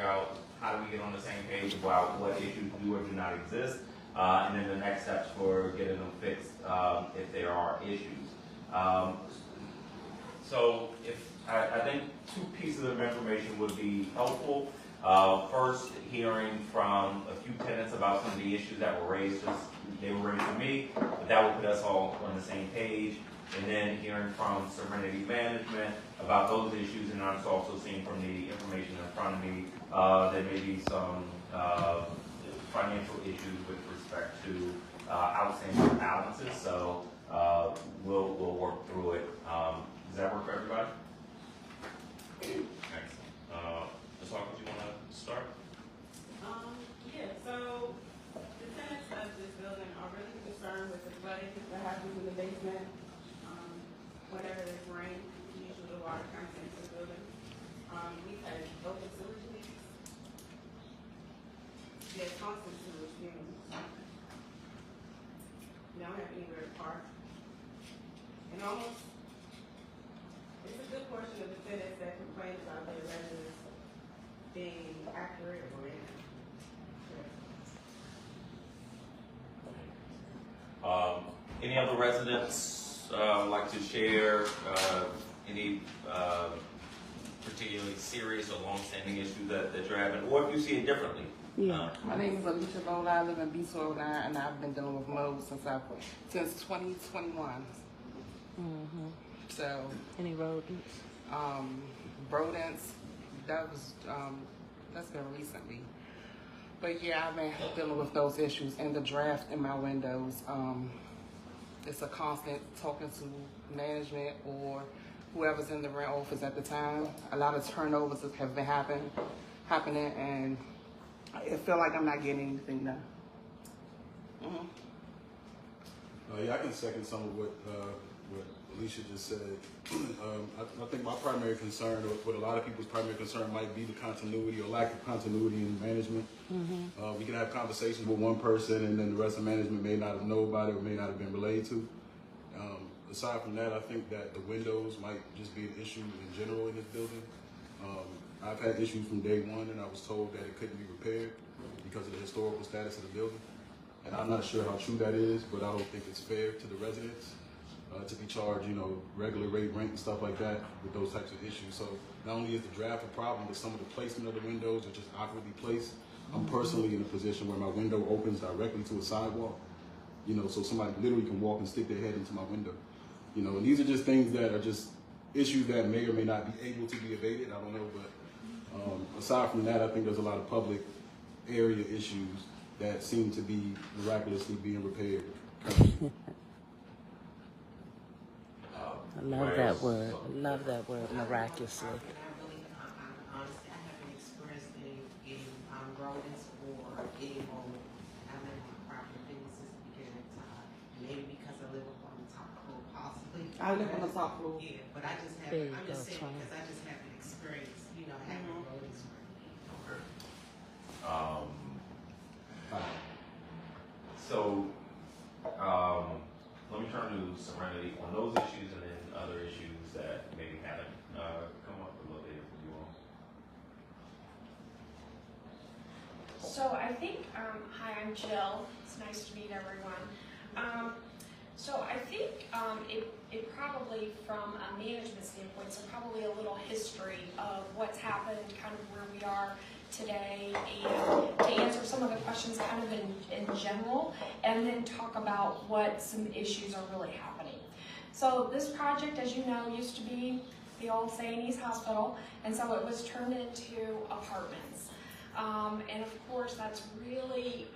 figure out how do we get on the same page about what issues do or do not exist, and then the next steps for getting them fixed if there are issues. So I think two pieces of information would be helpful. First, hearing from a few tenants about some of the issues that were raised. They were raised to me, but that would put us all on the same page. And then hearing from Serenity Management about those issues, and I'm also seeing from the information in front of me, there may be some financial issues with respect to outstanding balances. So we'll work through it. Does that work for everybody? Excellent. Ms. Hawkins, you want to start? Yeah, so the tenants of this building are really concerned with the flooding that happens in the basement. Whenever there's rain, usually the water comes into the building. We've had open sewage leaks. There's constant sewage fumes. We don't have anywhere to park. And almost, it's a good portion of the tenants that complain about their residents being accurate or inaccurate. Any other residents like to share any particularly serious or long-standing issues that you're having, or if you see it differently? Yeah, my name is Alicia Bola. I live in B209, and I've been dealing with mold since 2021. Mm-hmm. So, Any rodents? rodents. That's been recently. But yeah, I've been dealing with those issues, and the draft in my windows. It's a constant talking to management or whoever's in the rent office at the time. A lot of turnovers have been happening, and it feel like I'm not getting anything done. Yeah, I can second some of what Alicia just said. I think my primary concern, or what a lot of people's primary concern, might be the continuity or lack of continuity in management. Mm-hmm. We can have conversations with one person, and then the rest of management may not have known about it or may not have been relayed to. Aside from that, I think that the windows might just be an issue in general in this building. I've had issues from day one, and I was told that it couldn't be repaired because of the historical status of the building. And I'm not sure how true that is, but I don't think it's fair to the residents to be charged, regular rate rent and stuff like that with those types of issues. So not only is the draft a problem, but some of the placement of the windows are just awkwardly placed. I'm personally in a position where my window opens directly to a sidewalk, so somebody literally can walk and stick their head into my window. And these are just things that are just issues that may or may not be able to be evaded. I don't know, but aside from that, I think there's a lot of public area issues that seem to be miraculously being repaired. I love that word. I love that word, miraculously. Honestly, I haven't experienced any rodents or any mold. I live on my property since the beginning of time. Maybe because I live up on the top floor, possibly. I live on the top floor. Yeah, but I just haven't. I'm just saying because I just haven't experienced, having rodents or anything. So, let me turn to Serenity on those issues and then other issues that maybe haven't come up a little bit for you all. So I think, hi, I'm Jill. It's nice to meet everyone. So I think it probably, from a management standpoint, so probably a little history of what's happened, kind of where we are today, and to answer some of the questions kind of in general, and then talk about what some issues are really happening. So this project, as you know, used to be the old St. East Hospital, and so it was turned into apartments. And of course, that's really,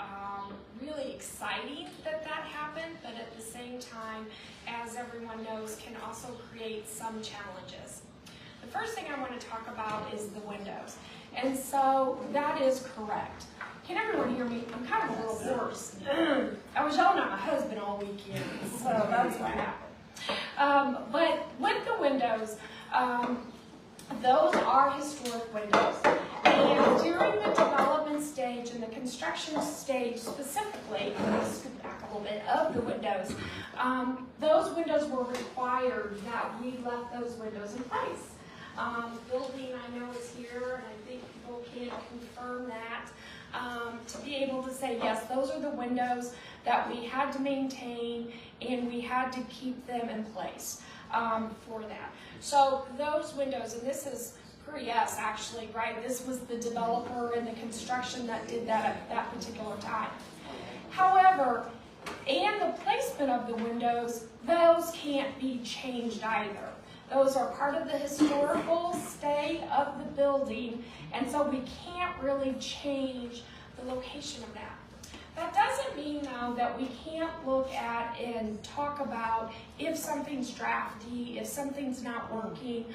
really exciting that happened, but at the same time, as everyone knows, can also create some challenges. The first thing I want to talk about is the windows. And so that is correct. Can everyone hear me? I'm kind of a little hoarse. I was yelling at my husband all weekend, so that's what happened. But with the windows, those are historic windows. And during the development stage and the construction stage specifically, let's scoot back a little bit, of the windows, those windows were required that we left those windows in place. Building, I know, is here, and I think people can't confirm that, to be able to say, yes, those are the windows that we had to maintain and we had to keep them in place for that. So those windows, and this is per yes, actually, right? This was the developer and the construction that did that at that particular time. However, and the placement of the windows, those can't be changed either. Those are part of the historical state of the building, and so we can't really change the location of that. That doesn't mean, though, that we can't look at and talk about if something's drafty, if something's not working,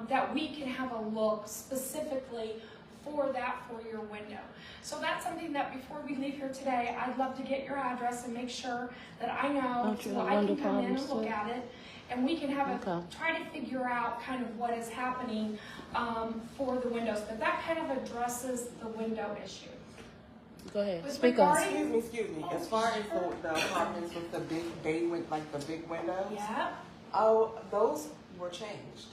that we can have a look specifically for your window. So that's something that before we leave here today, I'd love to get your address and make sure that I know, so I can come in and look at it, and we can have try to figure out kind of what is happening for the windows. But that kind of addresses the window issue. Go ahead. Speak up. Excuse me. As far as the apartments with the big bay like the big windows, Yeah. oh, those were changed.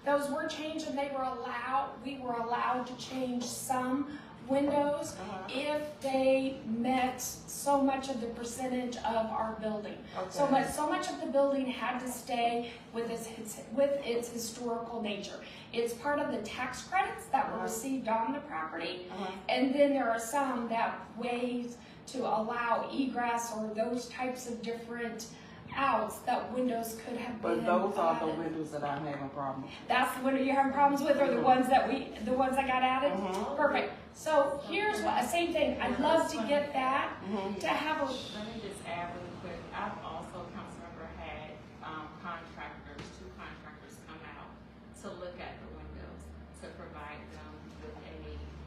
Those were changed, and we were allowed to change some windows if they met so much of the percentage of our building. Okay. So much of the building had to stay with its historical nature. It's part of the tax credits that were received on the property, and then there are some that ways to allow egress or those types of different outs that windows could have been. But those are the added. windows that I'm having problems. That's the window you're having problems with, or the ones that got added? Perfect. So here's what, same thing, I'd love to get that, to have a. Let me just add really quick, I've also, Councilmember, had two contractors come out to look at the windows, to provide them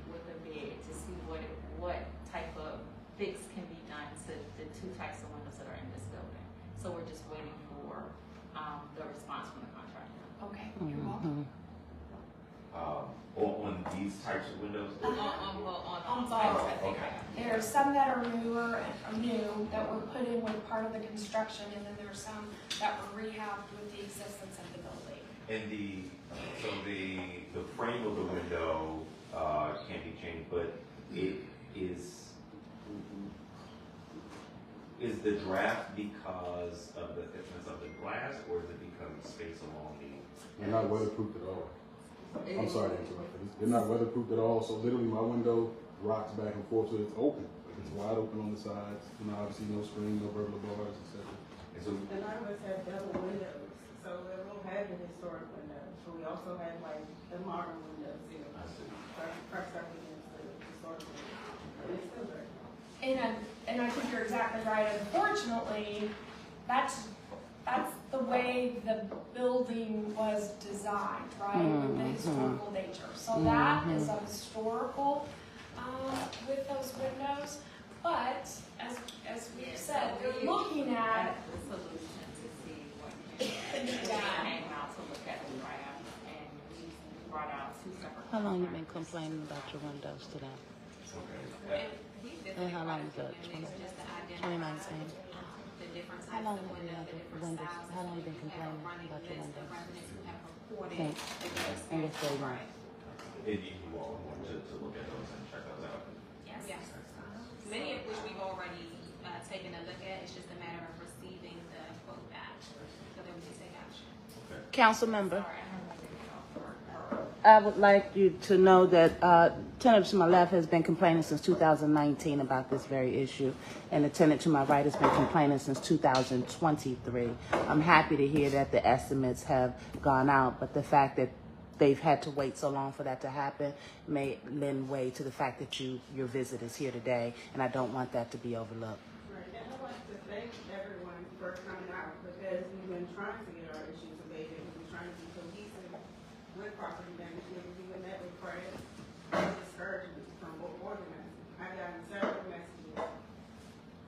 with a bid to see what type of fix can be done to the two types of windows that are in this building. So we're just waiting for the response from the contractor. Okay, you're welcome. On these types of windows? On both. Okay. There are some that are new that were put in with part of the construction, and then there are some that were rehabbed with the existence of the building. And the frame of the window can be changed, but it is the draft because of the thickness of the glass, or is it because of space along the? They're not weatherproof at all. I'm sorry to interrupt. They're not weatherproof at all. So literally, my window rocks back and forth, so it's open. Like it's wide open on the sides. Obviously no screen, no burglar bars, etc. And I always have double windows, so we don't have the historic windows, but we also have like the modern windows here. I see. Pressed up against the historic windows. But it's still there. And I think you're exactly right. Unfortunately, that's the way the building was designed, right? With the historical nature. So that is a historical with those windows. But as we've said, we're looking at the solution to see what can be done. We came out to look at the draft, and we brought out two separate. How long you been complaining about your windows to them? And how long is that? 2019. How long have you had the windows? How long have you been complaining about your windows? Thanks. And if they want. If you all want to look at those and check those out. Yes. Many of which we've already taken a look at. It's just a matter of receiving the quote back so that we can take action. Council member. I would like you to know that tenant to my left has been complaining since 2019 about this very issue, and the tenant to my right has been complaining since 2023. I'm happy to hear that the estimates have gone out, but the fact that they've had to wait so long for that to happen may lend way to the fact that your visit is here today, and I don't want that to be overlooked. Right, and I'd like to thank everyone for coming out, because we've been trying to get our issues abated. We've been trying to be cohesive with property management. We were met with praise and discouragement from organizing. I got several messages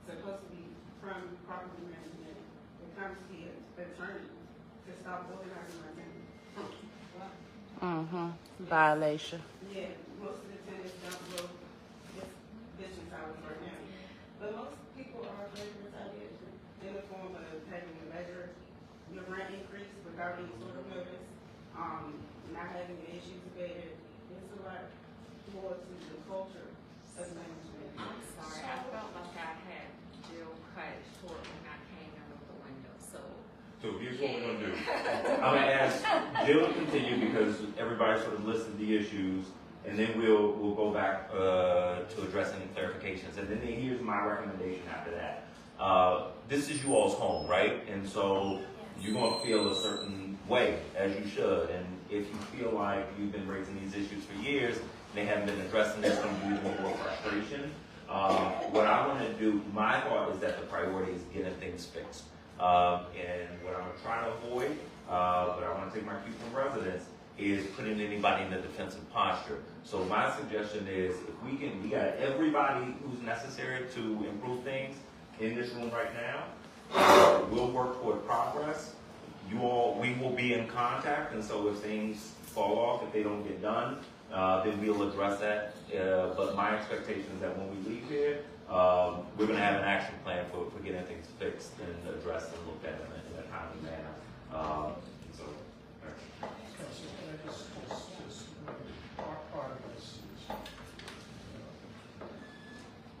supposed to be from property management that comes to the attorney to stop organizing my tenants. Violation. Yeah, most of the tenants don't go with business hours right now. But most people are very retaliated in the form of having to measure your rent increase without any sort of notice, not having the issues abated. There's a lot more to culture of management. I'm sorry, I felt like I had Jill cut short when I came in with the window, so. So here's what we're gonna do. I'm gonna ask Jill to continue because everybody sort of listed the issues, and then we'll go back to address any clarifications. And then here's my recommendation after that. This is you all's home, right? And so you're gonna feel a certain way, as you should. And if you feel like you've been raising these issues for years, and they haven't been addressing this, going to be even more frustration. What I want to do, my thought is that the priority is getting things fixed. And what I'm trying to avoid, but I want to take my cue from residents, is putting anybody in a defensive posture. So my suggestion is, if we got everybody who's necessary to improve things in this room right now, we'll work toward progress. We will be in contact, and so if things fall off, if they don't get done, then we'll address that. But my expectation is that when we leave here, we're going to have an action plan for getting things fixed and addressed and looked at in a timely manner. Councilor, can I just part of this is,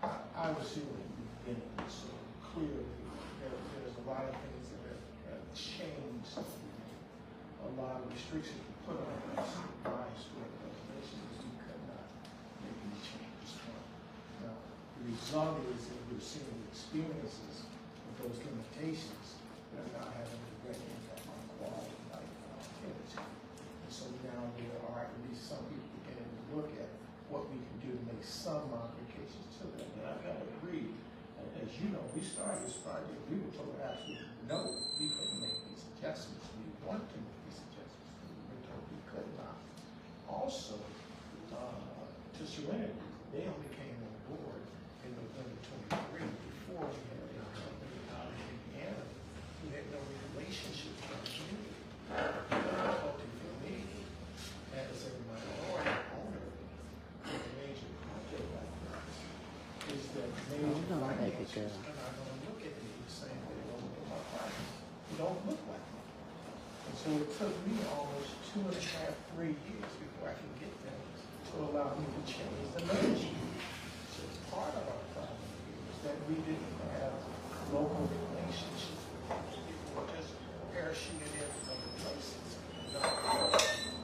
I was here at the beginning, so clearly there's a lot of things that have changed. A lot of restrictions put on us by historic regulations, we could not make any changes. Now, the result is that we're seeing the experiences of those limitations that are now having a great impact on quality of life and our village. And so now there are at least some people beginning to look at what we can do to make some modifications to that. And I gotta agree, as you know, we started this project, we were told absolutely no, we couldn't make these adjustments. We wanted to make these adjustments, we were told we could not. Also, to Serenity, they only came on board in November 23 before we had a company out in Indiana who had no relationship with our community. The difficulty for me as a minority owner of a major project like this is that major financiers are not going to look at me the same way they don't look at my project. They don't look like me. And so it took me almost 2.5, 3 years before I could get them to allow me to change the management. So part of our problem is that we didn't have local relationships with people. People were just parachuted in from other places.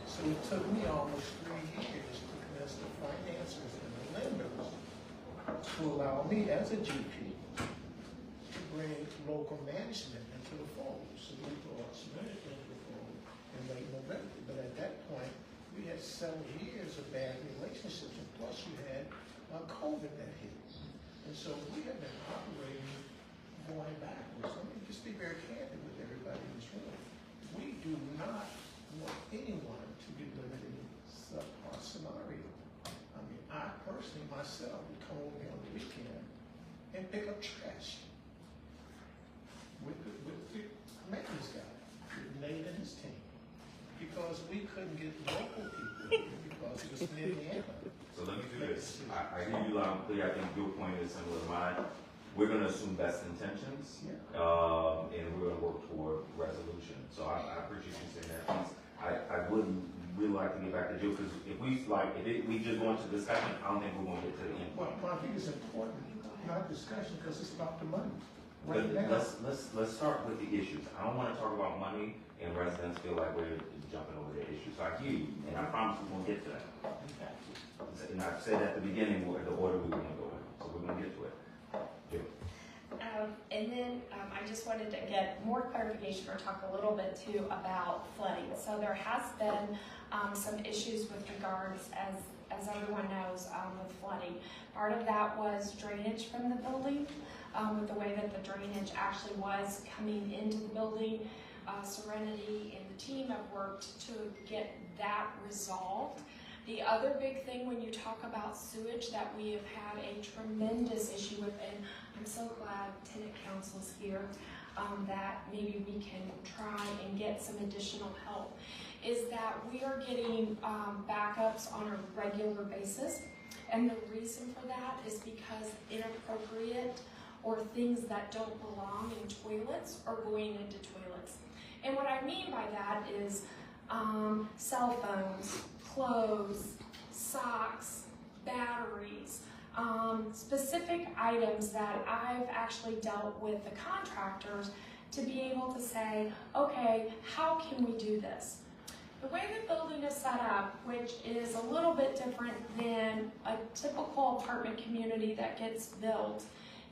So it took me almost 3 years to convince the financiers and the lenders to allow me as a GP to bring local management into the fold. So we brought Serenity into the fold in late November. But at that point, we had several years of bad relationships, and plus you had COVID that hit. And so we have been operating going backwards. Let me just be very candid with everybody in this room. We do not want anyone to be living in subpar scenario. I mean, I personally, myself, would come over here on the weekend and pick up trash with the maintenance guy, with Nate and his team, because we couldn't get local people here because it was in Indiana. So let me do this. I hear you loud and clear. I think your point is similar to mine. We're going to assume best intentions, and we're going to work toward resolution. So I appreciate you saying that piece. I wouldn't really like to get back to Jill, because if we just go into discussion, I don't think we're going to get to the end. Well, I think it's important, not discussion, because it's about the money. But Right now, let's start with the issues. I don't want to talk about money and residents feel like we're jumping over the issues. So I hear you, and I promise we're going to get to that. And I said at the beginning the order we were going to go in, so we're going to get to it. And then I just wanted to get more clarification or talk a little bit too about flooding. So there has been some issues with regards, as everyone knows, with flooding. Part of that was drainage from the building, with the way that the drainage actually was coming into the building. Serenity and the team have worked to get that resolved. The other big thing when you talk about sewage that we have had a tremendous issue with, and I'm so glad tenant council's here, that maybe we can try and get some additional help, is that we are getting backups on a regular basis. And the reason for that is because inappropriate or things that don't belong in toilets are going into toilets. And what I mean by that is cell phones, clothes, socks, batteries, specific items that I've actually dealt with the contractors to be able to say, okay, how can we do this? The way the building is set up, which is a little bit different than a typical apartment community that gets built,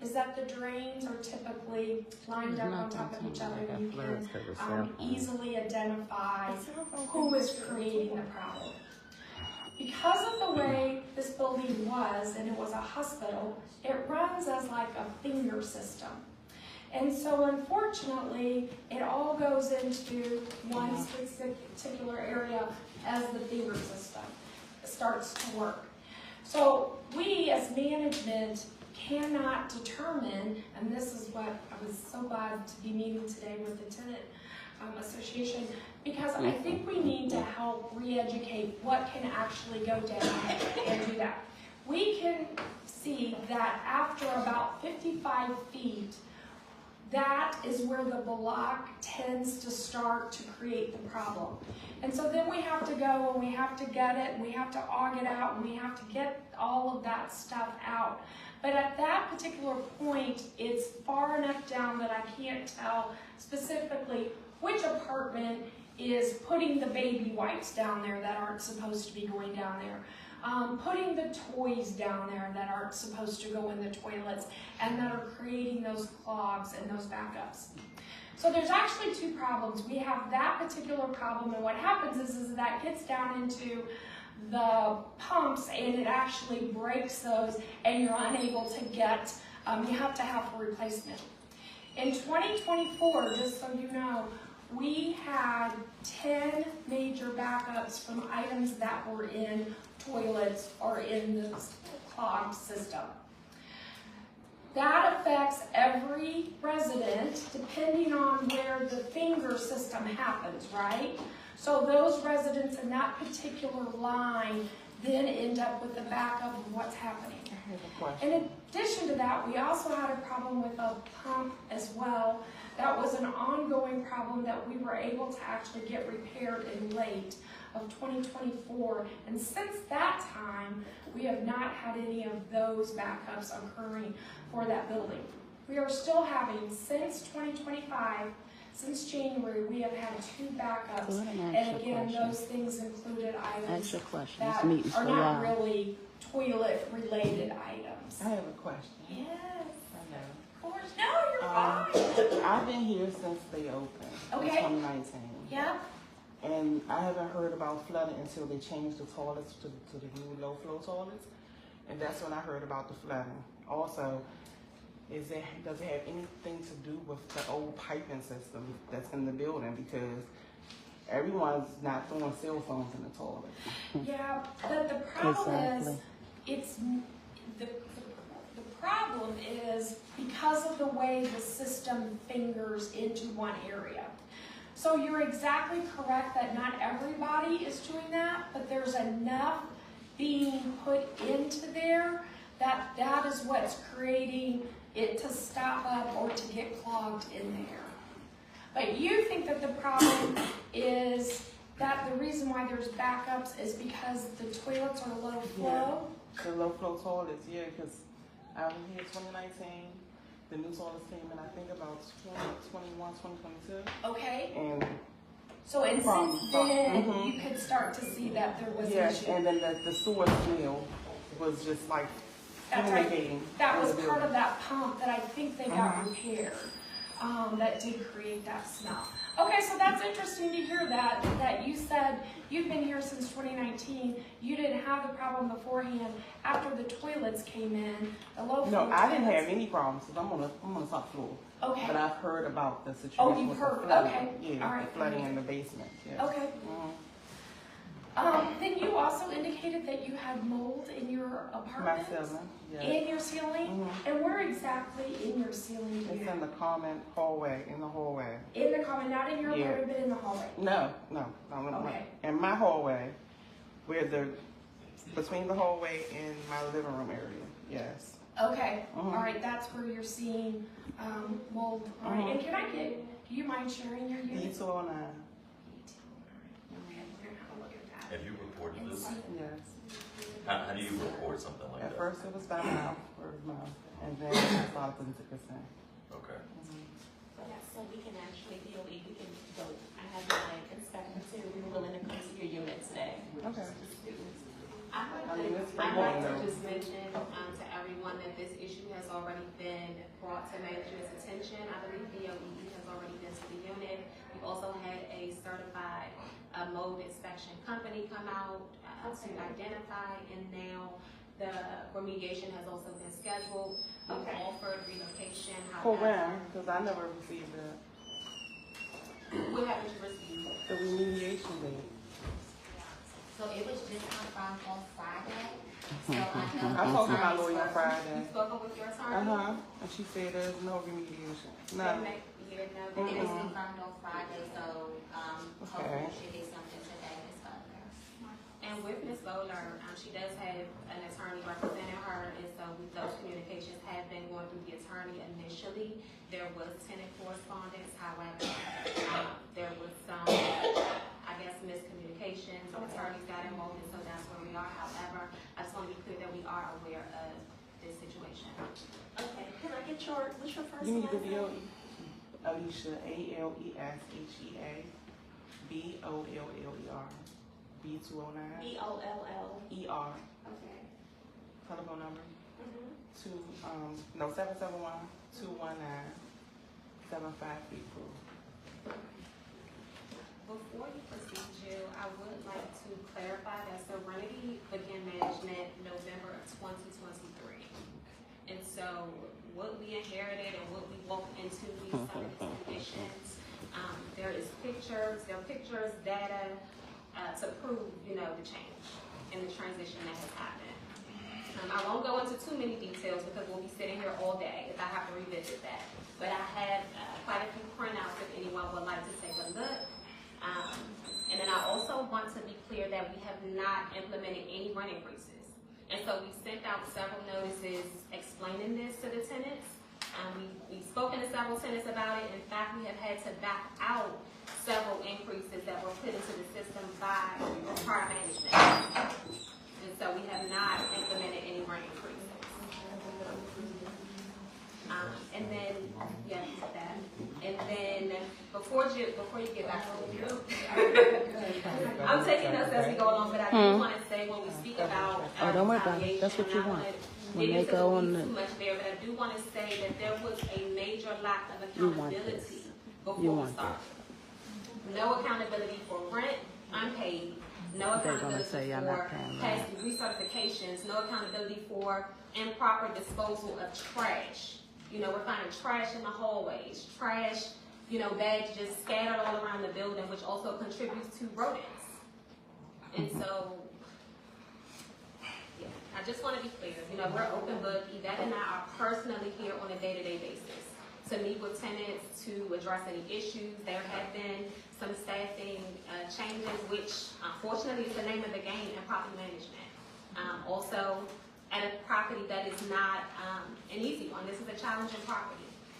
is that the drains are typically lined up on top of each other. You can easily identify who is creating the problem. Because of the way this building was, and it was a hospital, it runs as like a finger system. And so unfortunately, it all goes into one particular area as the finger system starts to work. So we as management cannot determine, and this is what I was so glad to be meeting today with the tenant association, because I think we need to help re-educate what can actually go down and do that. We can see that after about 55 feet, that is where the block tends to start to create the problem. And so then we have to go and we have to get it and we have to aug it out and we have to get all of that stuff out. But at that particular point, it's far enough down that I can't tell specifically which apartment is putting the baby wipes down there that aren't supposed to be going down there. Putting the toys down there that aren't supposed to go in the toilets and that are creating those clogs and those backups. So there's actually two problems. We have that particular problem, and what happens is that gets down into the pumps and it actually breaks those and you're unable to get, you have to have a replacement. In 2024, just so you know, we had 10 major backups from items that were in toilets or in the clogged system. That affects every resident depending on where the finger system happens, right? So those residents in that particular line then end up with the backup of what's happening. In addition to that, we also had a problem with a pump as well. That was an ongoing problem that we were able to actually get repaired in late of 2024. And since that time, we have not had any of those backups occurring for that building. We are still having, since 2025, since January, we have had 2 backups. And again, those things included items that are not really toilet-related items. I have a question. Yes. Hello. Of course. No, you're fine. I've been here since they opened in Okay. 2019. Yeah. And I haven't heard about flooding until they changed the toilets to the new low-flow toilets. And that's when I heard about the flooding. Also, does it have anything to do with the old piping system that's in the building? Because everyone's not throwing cell phones in the toilet. Yeah, but the problem is, it's the problem is because of the way the system fingers into one area. So you're exactly correct that not everybody is doing that, but there's enough being put into there that that is what's creating it to stop up or to get clogged in there. But you think that the problem is that the reason why there's backups is because the toilets are low flow? Yeah. The low flow toilets, yeah, because I was here 2019. The new toilets came in, I think, about 2021, 2022. Okay. And so and since then, you could start to see that there was an issue. And then the sewer smell was just like fumigating. That was part of that pump that I think they got repaired. That did create that smell. Okay, so that's interesting to hear that you said you've been here since 2019. You didn't have the problem beforehand. After the toilets came in, the low flow. No, I didn't have any problems because I'm on the top floor. Okay. But I've heard about the situation. Oh, you've with heard. the flooding. Okay. Yeah, all right. the flooding in the basement. Yes. Okay. Then you also indicated that you had mold in your apartment. My ceiling. Yes. In your ceiling? And where exactly in your ceiling do you It's have? in the common hallway, in the hallway. In the common, not in your apartment, but in the hallway. No. Okay. In my hallway, between the hallway and my living room area. Yes. Okay. All right. That's where you're seeing mold. All right. And do you mind sharing your unit? D209. Okay. We're gonna have a look at that. Have you reported this? Yes. How do you report something like At that? first it was by mouth, word of mouth, and then I started putting to consent. Okay. Yeah, so we can actually, DOE, we can go, I have my inspector too, we were willing to come to your unit today. Okay. I'd it's like pretty to long, just mention to everyone that this issue has already been brought to management's attention. I believe DOE has already been to the unit. We've also had a certified mold inspection company come out to identify, and now the remediation has also been scheduled. We've offered relocation. For however- when? Because I never received it. What haven't you received? The remediation date. So it was just confirmed on Friday. So I spoke to my lawyer on Friday. You spoken with your attorney? And she said there's no remediation. They None. may- yeah, no, it they was may- confirmed on Friday, so hopefully we should get something today, Ms. Butler. And with Ms. Bowler, she does have an attorney representing her, and so those communications have been going through the attorney initially. There was tenant correspondence, however, there was some, I guess, miscommunication. The attorneys got involved, and so that's where we are. However, I just want to be clear that we are aware of this situation. Okay, can I get what's your first You need the name? DOE. Alicia, ALESHEA, BOLLER, B209 BOLL. ER. Okay. Telephone number Mm-hmm. 771-219-7534. Before you proceed, Jill, I would like to clarify that Serenity began management November of 2023. And so what we inherited and what we walked into these some of these conditions, there are pictures, data, to prove, the change and the transition that has happened. I won't go into too many details because we'll be sitting here all day if I have to revisit that. But I have quite a few printouts if anyone would like to take a look. And then I also want to be clear that we have not implemented any rent increases. And so we sent out several notices explaining this to the tenants. We've spoken to several tenants about it. In fact, we have had to back out several increases that were put into the system by prior management. And so we have not implemented any rent increases. And then, yeah, that. And then before you get back to the view, I'm taking notes as we go along, but I do want to say when we speak about don't worry about it. That's what you want. When they go on the, too much there, but I do want to say that there was a major lack of accountability before we started. No accountability for rent, unpaid. No accountability for past recertifications. No accountability for improper disposal of trash. We're finding trash in the hallways, trash, bags just scattered all around the building, which also contributes to rodents. And so, yeah, I just want to be clear. We're open book. Yvette and I are personally here on a day-to-day basis to meet with tenants, to address any issues. There have been some staffing changes, which unfortunately is the name of the game in property management. Also, at a property that is not an easy one. This is a challenging property.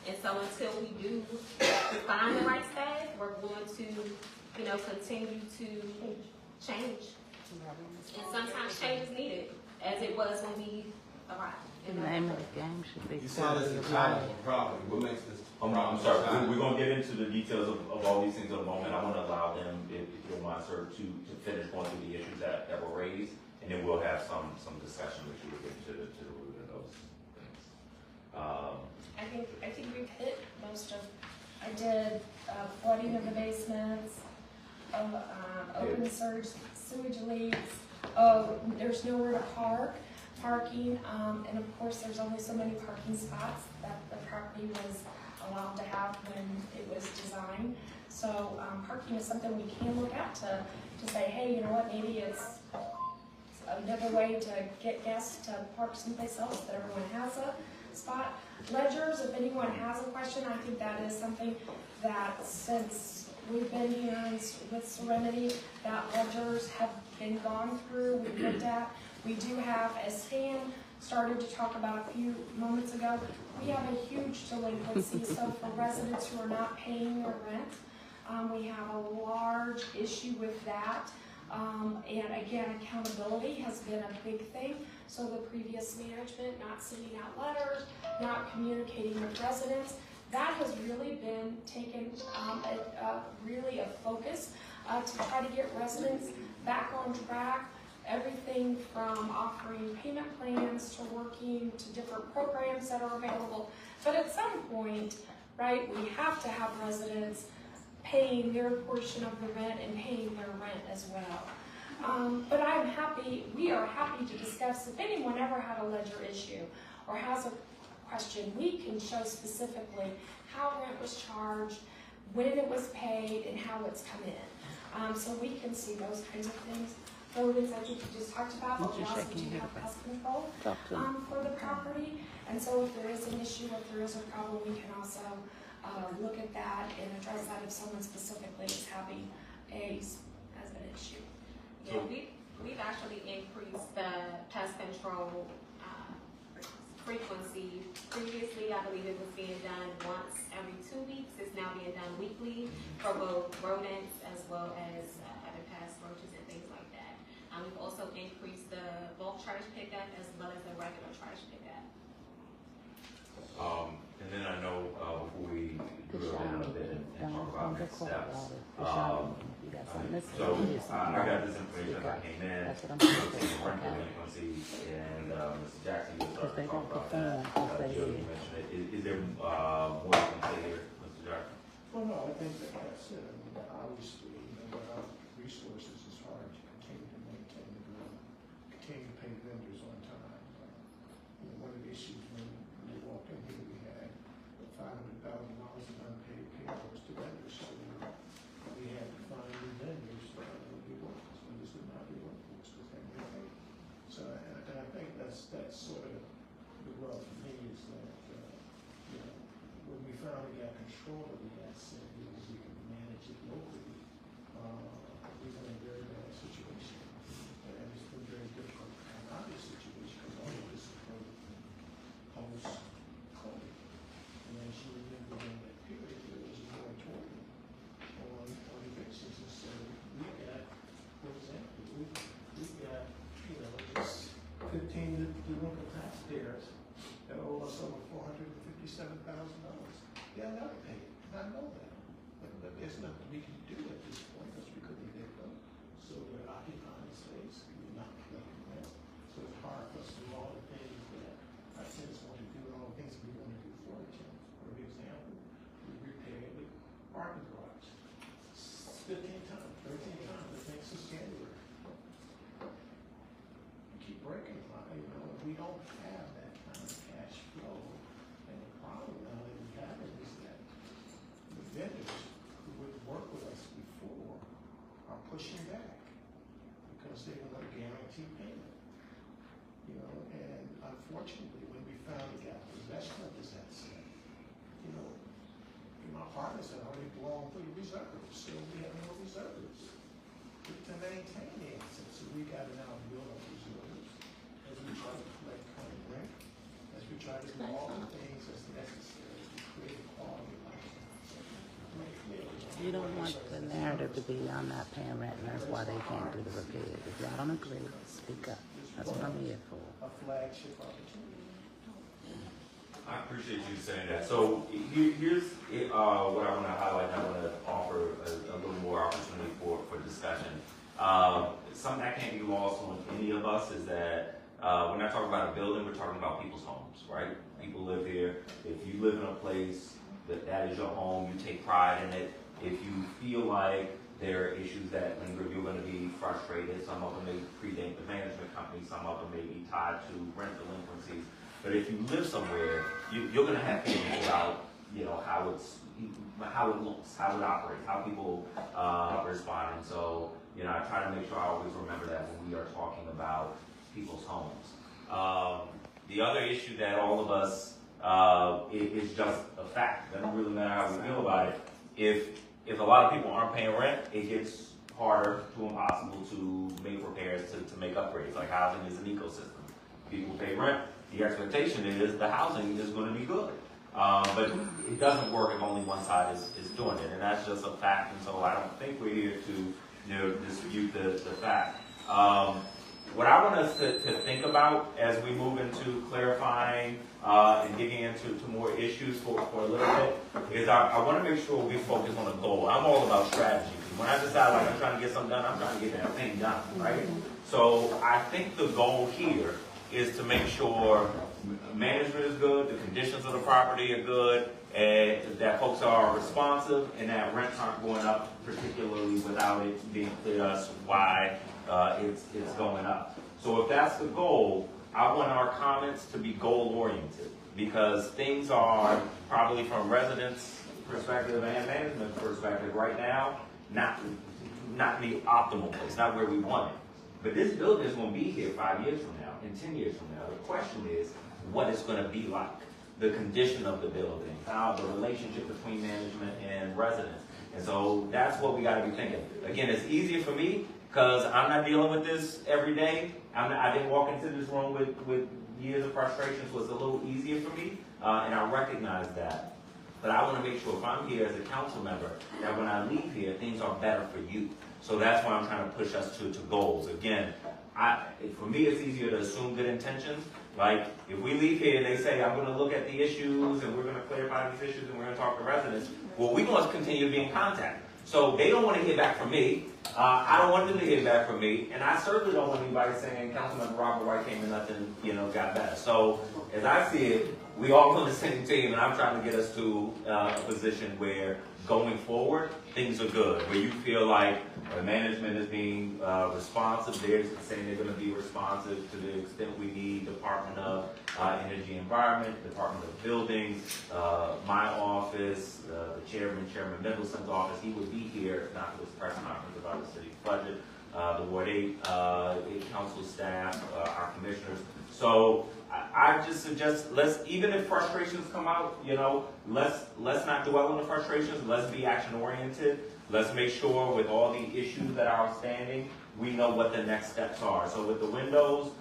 And so until we do find the right staff, we're going to, continue to change. And sometimes change is needed, as it was when we arrived. the name of the game should be. You said it's a challenging property. What makes this? I'm sorry, we're going to get into the details of all these things in a moment. I want to allow them, if you don't mind, sir, to finish going through the issues that were raised, and then we'll have some discussion with you to get to the root of those things. I think we've hit most of. I did flooding of the basements, open sewage leaks. There's nowhere to parking, and of course there's only so many parking spots that the property was allowed to have when it was designed. So parking is something we can look at to say, hey, you know what, maybe it's another way to get guests to park someplace else, that everyone has a spot. Ledgers, if anyone has a question, I think that is something that since we've been here with Serenity, that ledgers have been gone through, we've looked at. We do have, as Stan started to talk about a few moments ago, we have a huge delinquency. So for residents who are not paying their rent, we have a large issue with that. And again, accountability has been a big thing. So the previous management not sending out letters, not communicating with residents, that has really been taken really a focus to try to get residents back on track. Everything from offering payment plans to working to different programs that are available. But at some point, right, we have to have residents paying their portion of the rent and paying their rent as well. But we are happy to discuss if anyone ever had a ledger issue or has a question, we can show specifically how rent was charged, when it was paid, and how it's come in. So we can see those kinds of things. Things I think you just talked about, but we also do have pest control for the property. And so if there is an issue, if there is a problem, we can also look at that and address that if someone specifically is having as an issue. Yeah, we've actually increased the pest control frequency. Previously, I believe it was being done once every 2 weeks. It's now being done weekly for both rodents as well as other pests, roaches, and things like that. We've also increased the bulk trash pickup as well as the regular trash pickup. And then I know before we drill down a bit and talk about next steps, so I got this information as I came in, rent delinquency, and Mr. Jackson, you started to talk about that. Jill, you mentioned it. Is there more you can say here, Mr. Jackson? Well, no, I think that's it. I mean, obviously, without resources, it's hard to continue to maintain the building, continue to pay vendors on time. One of the issues when we walked in here, we had $500,000 in unpaid payrolls to vendors, so we had to find new vendors to do workers. Vendors did not do workers because they hadn't been paid. So, and I think that's sort of the rub for me is that, when we finally got control of the asset, we can manage it locally. We've been in a very bad situation, and it's been very difficult to come out of this situation because all of this occurred post-COVID. And as you remember during that period, there was a moratorium on evictions, and so we got, for example, we got just 15 delinquent taxpayers that owe us over $457,000. They'll never pay it, and I know that. But there's nothing we can do at this point because we couldn't get them. So they're occupying space, we're not collecting rent. So it's hard for us to do all the things that our tenants want to do and all the things we want to do for the tenants. For example, we repaired the parking garage 15 times, 13 times, I think, since January. We keep breaking them, we don't have that kind of cash flow. And the problem now that we have is that the vendors who would work with us before are pushing back because they want to guarantee payment. And unfortunately, when we finally got possession of this asset, my partners had already blown through the reserves, so we have no reserves to maintain the asset. So we got to now build up reserves as we try to collect current rent, as we try to do all the things that's necessary to create a quality of life. You don't want the narrative to be, I'm not paying rent, and that's why they can't do the repairs. If y'all don't agree, speak up. That's what I'm here for. A flagship opportunity. I appreciate you saying that. So here's what I want to highlight. I want to offer a little more opportunity for discussion. Something that can't be lost on any of us is that we're not talking about a building, we're talking about people's homes, right? People live here. If you live in a place that is your home, you take pride in it. If you feel like there are issues that linger, you're going to be frustrated. Some of them may predate the management company, some of them may be tied to rent delinquencies. But if you live somewhere, you're going to have feelings about, how it looks, how it operates, how people respond. And so, I try to make sure I always remember that when we are talking about people's homes. The other issue that all of us, is just a fact. It doesn't really matter how we feel about it. If a lot of people aren't paying rent, it gets harder to impossible to make repairs, to make upgrades. Like housing is an ecosystem. People pay rent. The expectation is the housing is going to be good. But it doesn't work if only one side is doing it. And that's just a fact. And so I don't think we're here to dispute the fact. What I want us to think about as we move into clarifying and digging into more issues for a little bit is I want to make sure we focus on a goal. I'm all about strategy. When I decide like I'm trying to get something done, I'm trying to get that thing done, right? So I think the goal here is to make sure management is good, the conditions of the property are good, and that folks are responsive, and that rents aren't going up, particularly without it being clear to us why it's going up. So if that's the goal, I want our comments to be goal-oriented, because things are probably from residents' perspective and management perspective right now, not in the optimal place, not where we want it. But this building is going to be here 5 years from now, and 10 years from now. The question is what it's going to be like, the condition of the building, how the relationship between management and residents. And so that's what we got to be thinking. Again, it's easier for me because I'm not dealing with this every day. I didn't walk into this room with years of frustration, so it's a little easier for me, and I recognize that. But I want to make sure if I'm here as a council member, that when I leave here, things are better for you. So that's why I'm trying to push us to goals. Again, for me, it's easier to assume good intentions. Like, if we leave here and they say, I'm going to look at the issues and we're going to clarify these issues and we're going to talk to residents, well, we're going to continue to be in contact. So they don't want to hear back from me. I don't want them to hear back from me. And I certainly don't want anybody saying, Councilman Robert White came and nothing, got better. So as I see it, we all on the same team, and I'm trying to get us to a position where going forward, things are good, where you feel like the management is being responsive. They're saying they're going to be responsive to the extent we need. Department of Energy Environment, Department of Buildings, my office, the Chairman Mendelson's office. He would be here, not for this press conference about the city budget, the Ward 8 council staff, our commissioners. So I just suggest, even if frustrations come out, let's not dwell on the frustrations. Let's be action oriented. Let's make sure with all the issues that are outstanding, we know what the next steps are. So with the windows,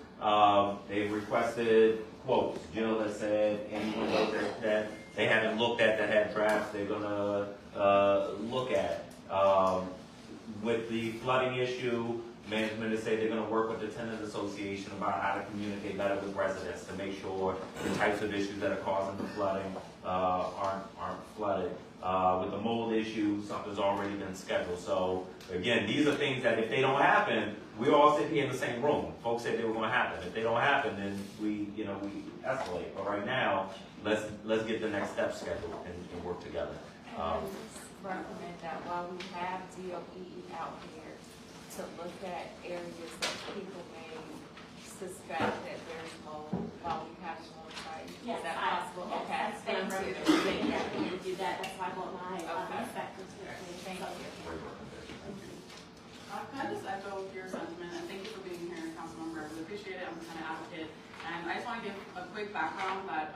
they've requested quotes. Jill has said any windows that they haven't looked at that had drafts, they're gonna look at. With the flooding issue, management has said they're going to work with the tenant association about how to communicate better with residents to make sure the types of issues that are causing the flooding aren't flooded. With the mold issue, something's already been scheduled. So again, these are things that if they don't happen, we all sit here in the same room. Folks said they were going to happen. If they don't happen, then we escalate. But right now, let's get the next step scheduled and work together. Recommend that while we have DOE out here to look at areas that people may suspect that there's mold while we have some oversight. Yes, is that possible? Okay. Thank you. Yeah, we would do that. That's why I want my inspectors here. Thank you. Can I just echo your sentiment, and thank you for being here, Councilmember. I really appreciate it. I'm a tenant advocate, and I just want to give a quick background that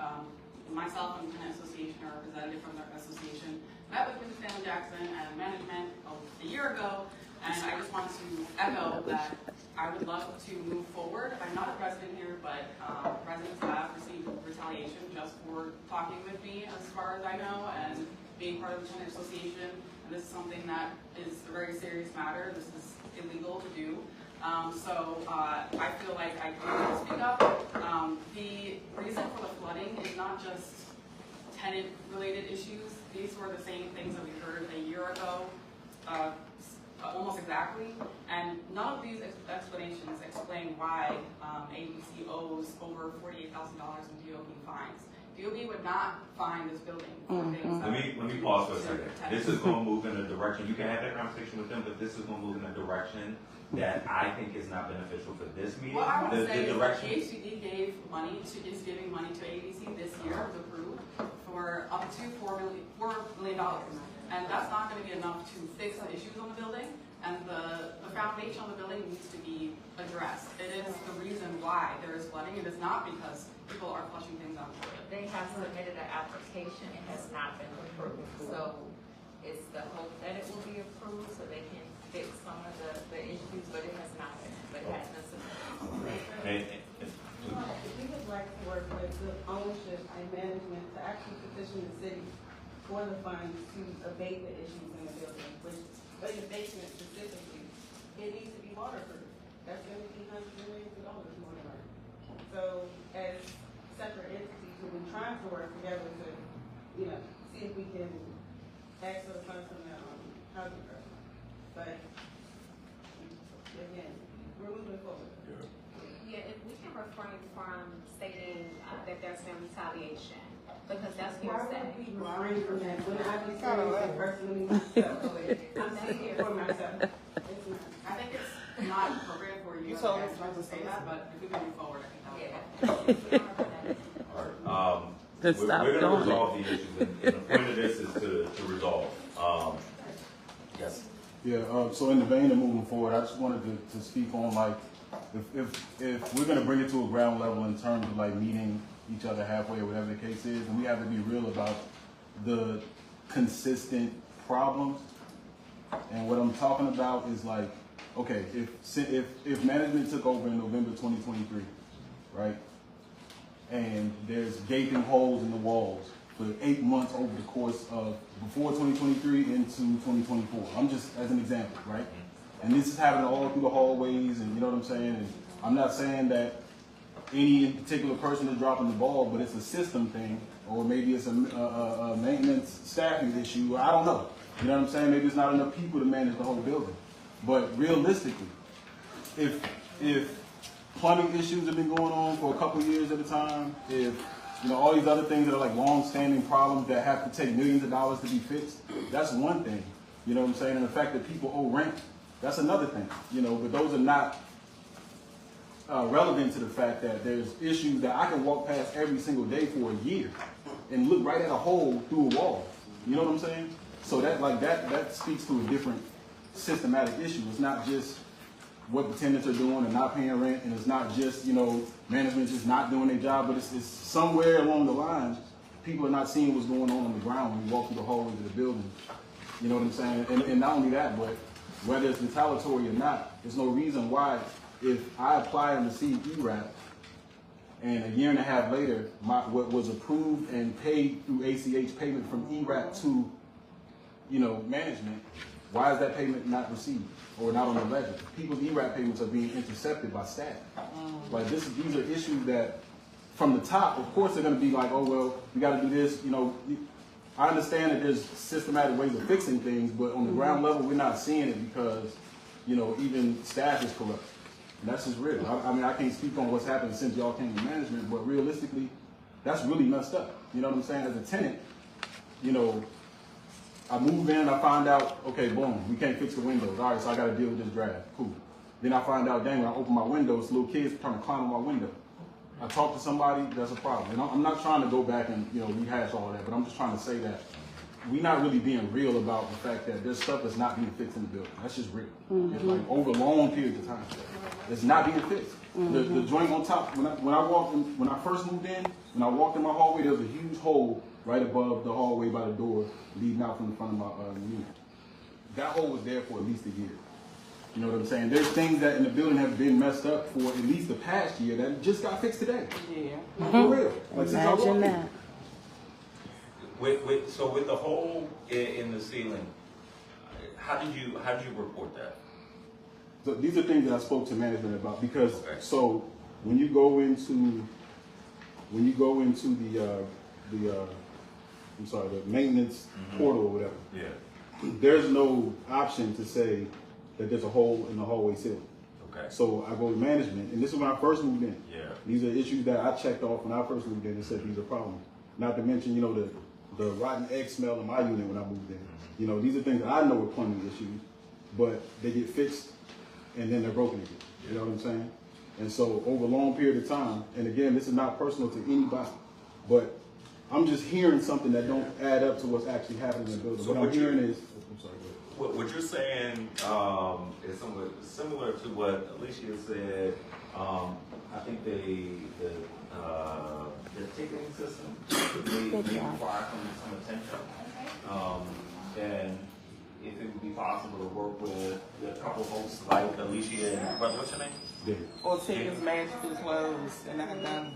myself and the tenant association, or representative from the association, met with Mr. Stanley Jackson and management a year ago, and I just want to echo that I would love to move forward. I'm not a resident here, but residents have received retaliation just for talking with me, as far as I know, and being part of the tenant association. And this is something that is a very serious matter. This is illegal to do. So I feel like I can speak up. The reason for the flooding is not just tenant-related issues. These were the same things that we heard a year ago, almost exactly. And none of these explanations explain why ABC owes over $48,000 in DOB fines. DOB would not fine this building for things that Let me pause for a second. This is going to move in a direction, you can have that conversation with them, but this is going to move in a direction that I think is not beneficial for this meeting. Well, I want to say is that the HCD is giving money to ABC this year, was approved, for up to $4 million. And that's not going to be enough to fix the issues on the building. And the foundation of the building needs to be addressed. It is the reason why there is flooding. It is not because people are flushing things out the toilet. They have submitted an application. It has not been approved. So it's the hope that it will be approved so they can fix some of the issues, but it has not been. But it has been submitted. We would like to work with the ownership and management to actually petition the city for the funds to abate the issues in the building, which, but the basement specifically, it needs to be waterproof. That's going to be hundreds of millions of dollars more than that. So as separate entities, we've been trying to work together to, see if we can access funds from the housing trust. But again, we're moving forward. Yeah, if we can refrain from stating that there's been retaliation, because that's hearsay. Refrain from that. When I be saying personally myself, I'm speaking for myself. It's not. I think it's not appropriate for you to say that, but if we can move forward, I think that would be we're going to resolve the issues, and the point of this is to resolve. Yes. Yeah, so in the vein of moving forward, I just wanted to speak on, like, if we're going to bring it to a ground level in terms of, like, meeting each other halfway or whatever the case is, and we have to be real about the consistent problems. And what I'm talking about is, like, okay, if management took over in November 2023, right, and there's gaping holes in the walls for 8 months over the course of before 2023 into 2024. I'm just as an example, right? And this is happening all through the hallways, and you know what I'm saying? And I'm not saying that any particular person is dropping the ball, but it's a system thing, or maybe it's a maintenance staffing issue. I don't know. You know what I'm saying? Maybe it's not enough people to manage the whole building. But realistically, if plumbing issues have been going on for a couple of years at a time, if all these other things that are like long-standing problems that have to take millions of dollars to be fixed, that's one thing. You know what I'm saying? And the fact that people owe rent, that's another thing. But those are not relevant to the fact that there's issues that I can walk past every single day for a year and look right at a hole through a wall. You know what I'm saying? So that speaks to a different systematic issue. It's not just what the tenants are doing and not paying rent, and it's not just, management just not doing their job, but it's somewhere along the line, people are not seeing what's going on the ground when you walk through the hallways of the building. You know what I'm saying? And not only that, but whether it's retaliatory or not, there's no reason why, if I apply and receive ERAP, and a year and a half later, what was approved and paid through ACH payment from ERAP to, management, why is that payment not received or not on the ledger? People's ERAP payments are being intercepted by staff. Like these are issues that, from the top, of course, they're going to be like, oh well, we got to do this. I understand that there's systematic ways of fixing things, but on the ground level, we're not seeing it because, even staff is corrupt. And that's just real. I mean, I can't speak on what's happened since y'all came to management, but realistically, that's really messed up. You know what I'm saying? As a tenant, I move in, I find out, okay, boom, we can't fix the windows. All right, so I got to deal with this draft. Cool. Then I find out, dang, when I open my windows, little kids trying to climb on my window. I talk to somebody, that's a problem. And I'm not trying to go back and rehash all of that, but I'm just trying to say that we're not really being real about the fact that there's stuff that's not being fixed in the building. That's just real. It's like over long periods of time. It's not being fixed. The joint on top, when I first moved in, when I walked in my hallway, there was a huge hole right above the hallway by the door leading out from the front of my unit. That hole was there for at least a year. You know what I'm saying? There's things that in the building have been messed up for at least the past year that just got fixed today. Yeah. For real. Like, imagine that. So with the hole in the ceiling, how did you report that? So these are things that I spoke to management about because so when you go into the maintenance portal or whatever, there's no option to say that there's a hole in the hallway ceiling. Okay. So I go to management, and this is when I first moved in. Yeah. These are issues that I checked off when I first moved in and said these are problems. Not to mention, the rotten egg smell in my unit when I moved in. These are things that I know are plumbing issues, but they get fixed and then they're broken again. You know what I'm saying? And so over a long period of time, and again, this is not personal to anybody, but I'm just hearing something that don't add up to what's actually happening in the building. So what I'm hearing is, I'm sorry, what you're saying is somewhat similar to what Alicia said. I think the ticketing system may require some attention. And if it would be possible to work with a couple folks like Alicia and what's your name? David. Or tickets magically closed and not done.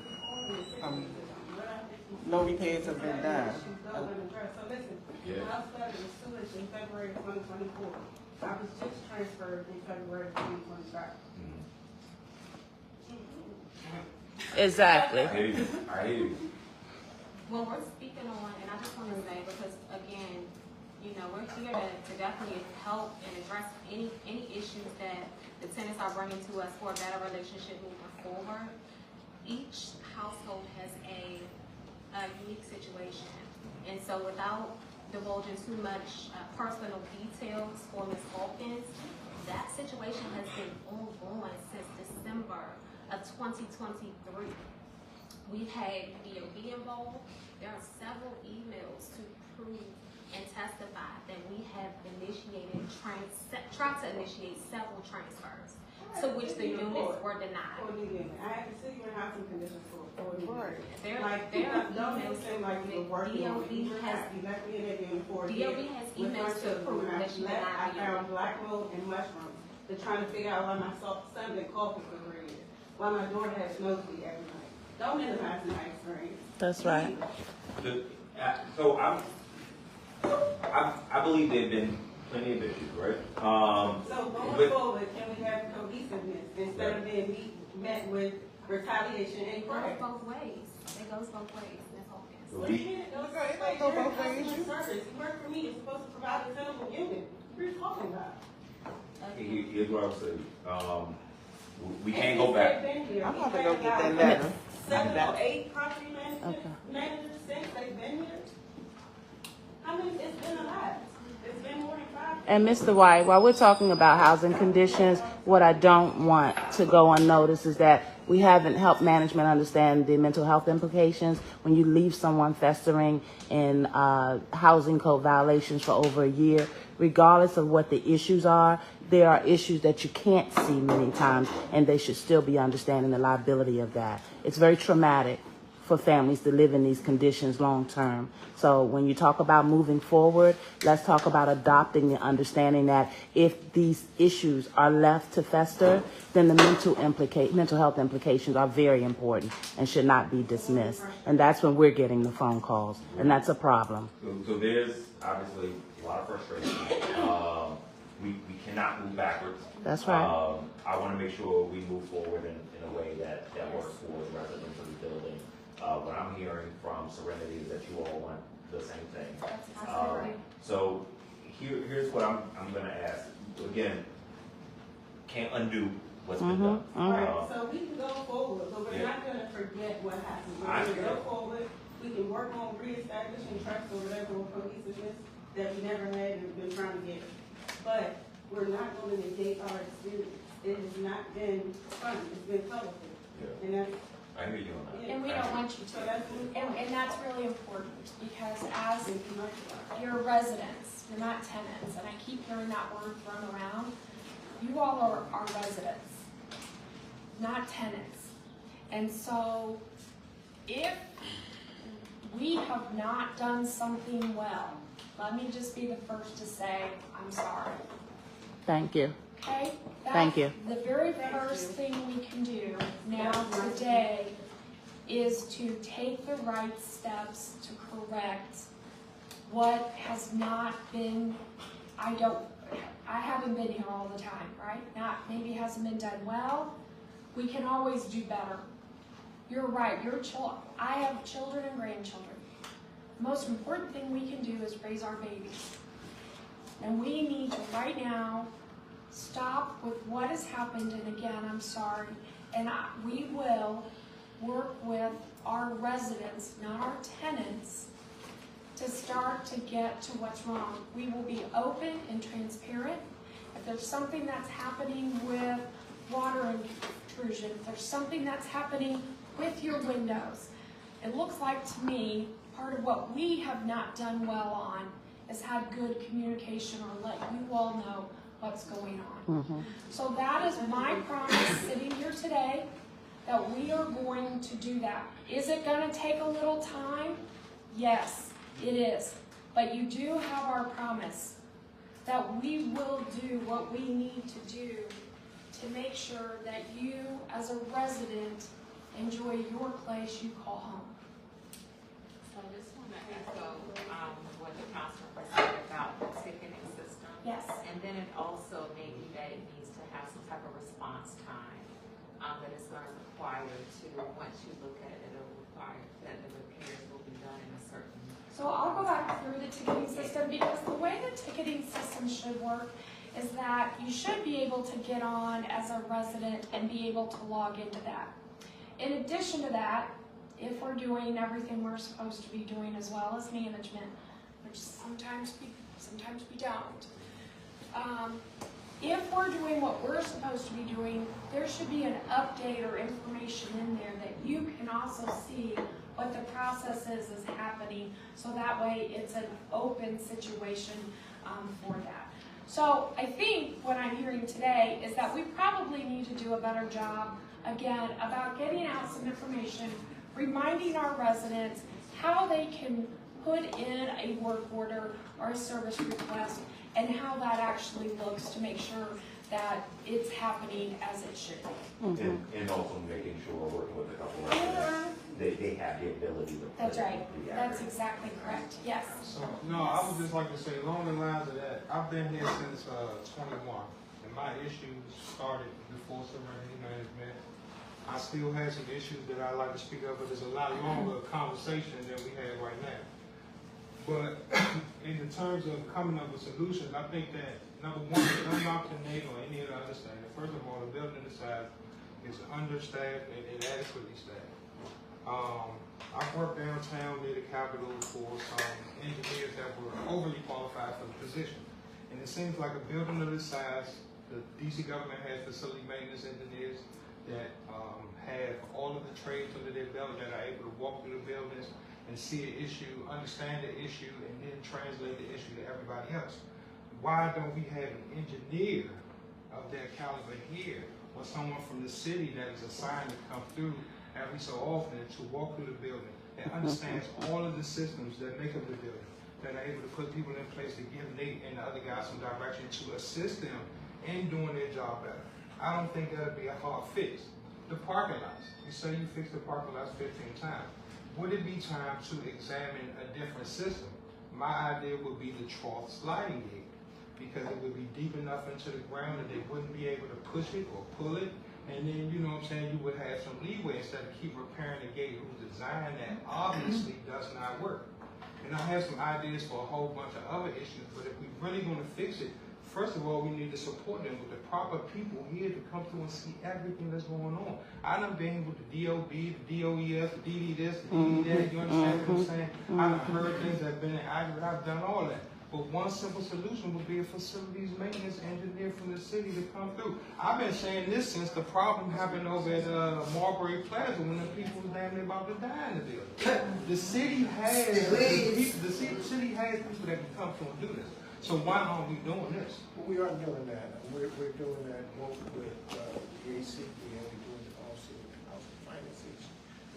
No repairs have been done. So listen, I started the sewage in February 2024. I was just transferred in February 2025. Exactly. I hear you. I hear you. When we're speaking on, and I just want to say, because again, you know, we're here to definitely help and address any issues that the tenants are bringing to us for a better relationship moving forward. Each household has a unique situation, and so without divulging too much personal details for Ms. Hawkins, that situation has been ongoing since December of 2023. We've had DOB involved. There are several emails to prove and testify that we have initiated tried to initiate several transfers, to which the units were denied. I had to sit you in housing conditions for 4 years. There Don't are seem like you're working on it. DOB has emails to prove that she denied I the found unit. black mold and mushrooms. They're trying to figure out why my son been coughing for 3 years. Why my daughter has nosebleed every night. Don't minimize my experience. That's right. So I believe there've been plenty of issues, right? So going forward, can we have cohesiveness instead of being met with retaliation and It prayer? goes both ways. It goes both ways, Ms. Hawkins. What do you mean it goes both ways? You're in customer service. You work for me. You're supposed to provide a tenable unit. What are you talking about? Here's what I'll say. We can't go back. I'm about to go get that letter. 7 or 8 property managers since they've been here. How many? It's been a lot. It's been more than 5. And Mr. White, while we're talking about housing conditions, what I don't want to go unnoticed is that we haven't helped management understand the mental health implications when you leave someone festering in housing code violations for over a year. Regardless of what the issues are, there are issues that you can't see many times, and they should still be understanding the liability of that. It's very traumatic for families to live in these conditions long term. So when you talk about moving forward, let's talk about adopting the understanding that if these issues are left to fester, then the mental health implications are very important and should not be dismissed. And that's when we're getting the phone calls, and that's a problem. So there's obviously a lot of frustration. We cannot move backwards. That's right. I want to make sure we move forward in a way that works for the residents of the building. What I'm hearing from Serenity is that you all want the same thing. So here's what I'm going to ask. Again, can't undo what's been done. Right. So we can go forward, but we're not going to forget what happened. We're going to go forward. We can work on reestablishing trust or whatever cohesiveness that we never had and been trying to get. But we're not going to negate our experience. It has not been fun. It's been colorful. Yeah. And that's, I hear you on that. And we don't want you to. And that's really important because as your residents, you're not tenants, and I keep hearing that word thrown around, you all are our residents, not tenants. And so if we have not done something well, let me just be the first to say, I'm sorry. Thank you. Okay? Thank you. The very first thing we can do now today is to take the right steps to correct what has not been, I haven't been here all the time, right? Maybe it hasn't been done well. We can always do better. You're right, I have children and grandchildren. The most important thing we can do is raise our babies. And we need to right now stop with what has happened, and again, I'm sorry, and we will work with our residents, not our tenants, to start to get to what's wrong. We will be open and transparent. If there's something that's happening with water intrusion, if there's something that's happening with your windows, it looks like to me part of what we have not done well on is have good communication or let you all know what's going on. So that is my promise sitting here today, that we are going to do that. Is it going to take a little time? Yes, it is. But you do have our promise that we will do what we need to do to make sure that you, as a resident, enjoy your place you call home. So I just want to echo what the councilor said about the ticketing system. Yes. And then it also may be that it needs to have some type of response time that it's going to require to, once you look at it, it'll require that the repairs will be done in a certain. So I'll go back through the ticketing system, because the way the ticketing system should work is that you should be able to get on as a resident and be able to log into that. In addition to that, if we're doing everything we're supposed to be doing as well as management, which sometimes we don't, if we're doing what we're supposed to be doing, there should be an update or information in there that you can also see what the process is happening, so that way it's an open situation for that. So I think what I'm hearing today is that we probably need to do a better job, again, about getting out some information, reminding our residents how they can put in a work order or a service request, and how that actually looks to make sure that it's happening as it should be. And also making sure we're working with a couple of residents. They have the ability to. That's right. That's exactly correct. Yes. So, no, I would just like to say, along the lines of that, I've been here since 21, and my issues started before Serenity Management. I still have some issues that I'd like to speak of, but it's a lot longer conversation than we have right now. But in the terms of coming up with solutions, I think that, number one, unlock the name or any of the understanding. First of all, the building inside is understaffed and inadequately staffed. I've worked downtown near the Capitol for some engineers that were overly qualified for the position. And it seems like a building of this size, the DC government has facility maintenance engineers that have all of the trades under their belt, that are able to walk through the buildings and see an issue, understand the issue, and then translate the issue to everybody else. Why don't we have an engineer of that caliber here, or someone from the city that is assigned to come through every so often to walk through the building and understands all of the systems that make up the building, that are able to put people in place to give Nate and the other guys some direction to assist them in doing their job better. I don't think that'd be a hard fix. The parking lots, you say you fix the parking lots 15 times. Would it be time to examine a different system? My idea would be the trough sliding gate, because it would be deep enough into the ground that they wouldn't be able to push it or pull it. And then, you know what I'm saying, you would have some leeway instead of keep repairing the gate whose design that obviously does not work. And I have some ideas for a whole bunch of other issues, but if we're really going to fix it, first of all, we need to support them with the proper people here to come through and see everything that's going on. I done been with the DOB, the DOES, the DD this, the DD that, you understand what I'm saying? I done heard things that have been inaccurate, I've done all that. But one simple solution would be a facilities maintenance engineer from the city to come through. I've been saying this since the problem happened over at Marbury Plaza when the people was damn near about to die in the building. The city has the city has people that can come through and do this. So why aren't we doing this? Well, we are doing that. We're doing that both with the ACP and we're doing it also with the House of Finances.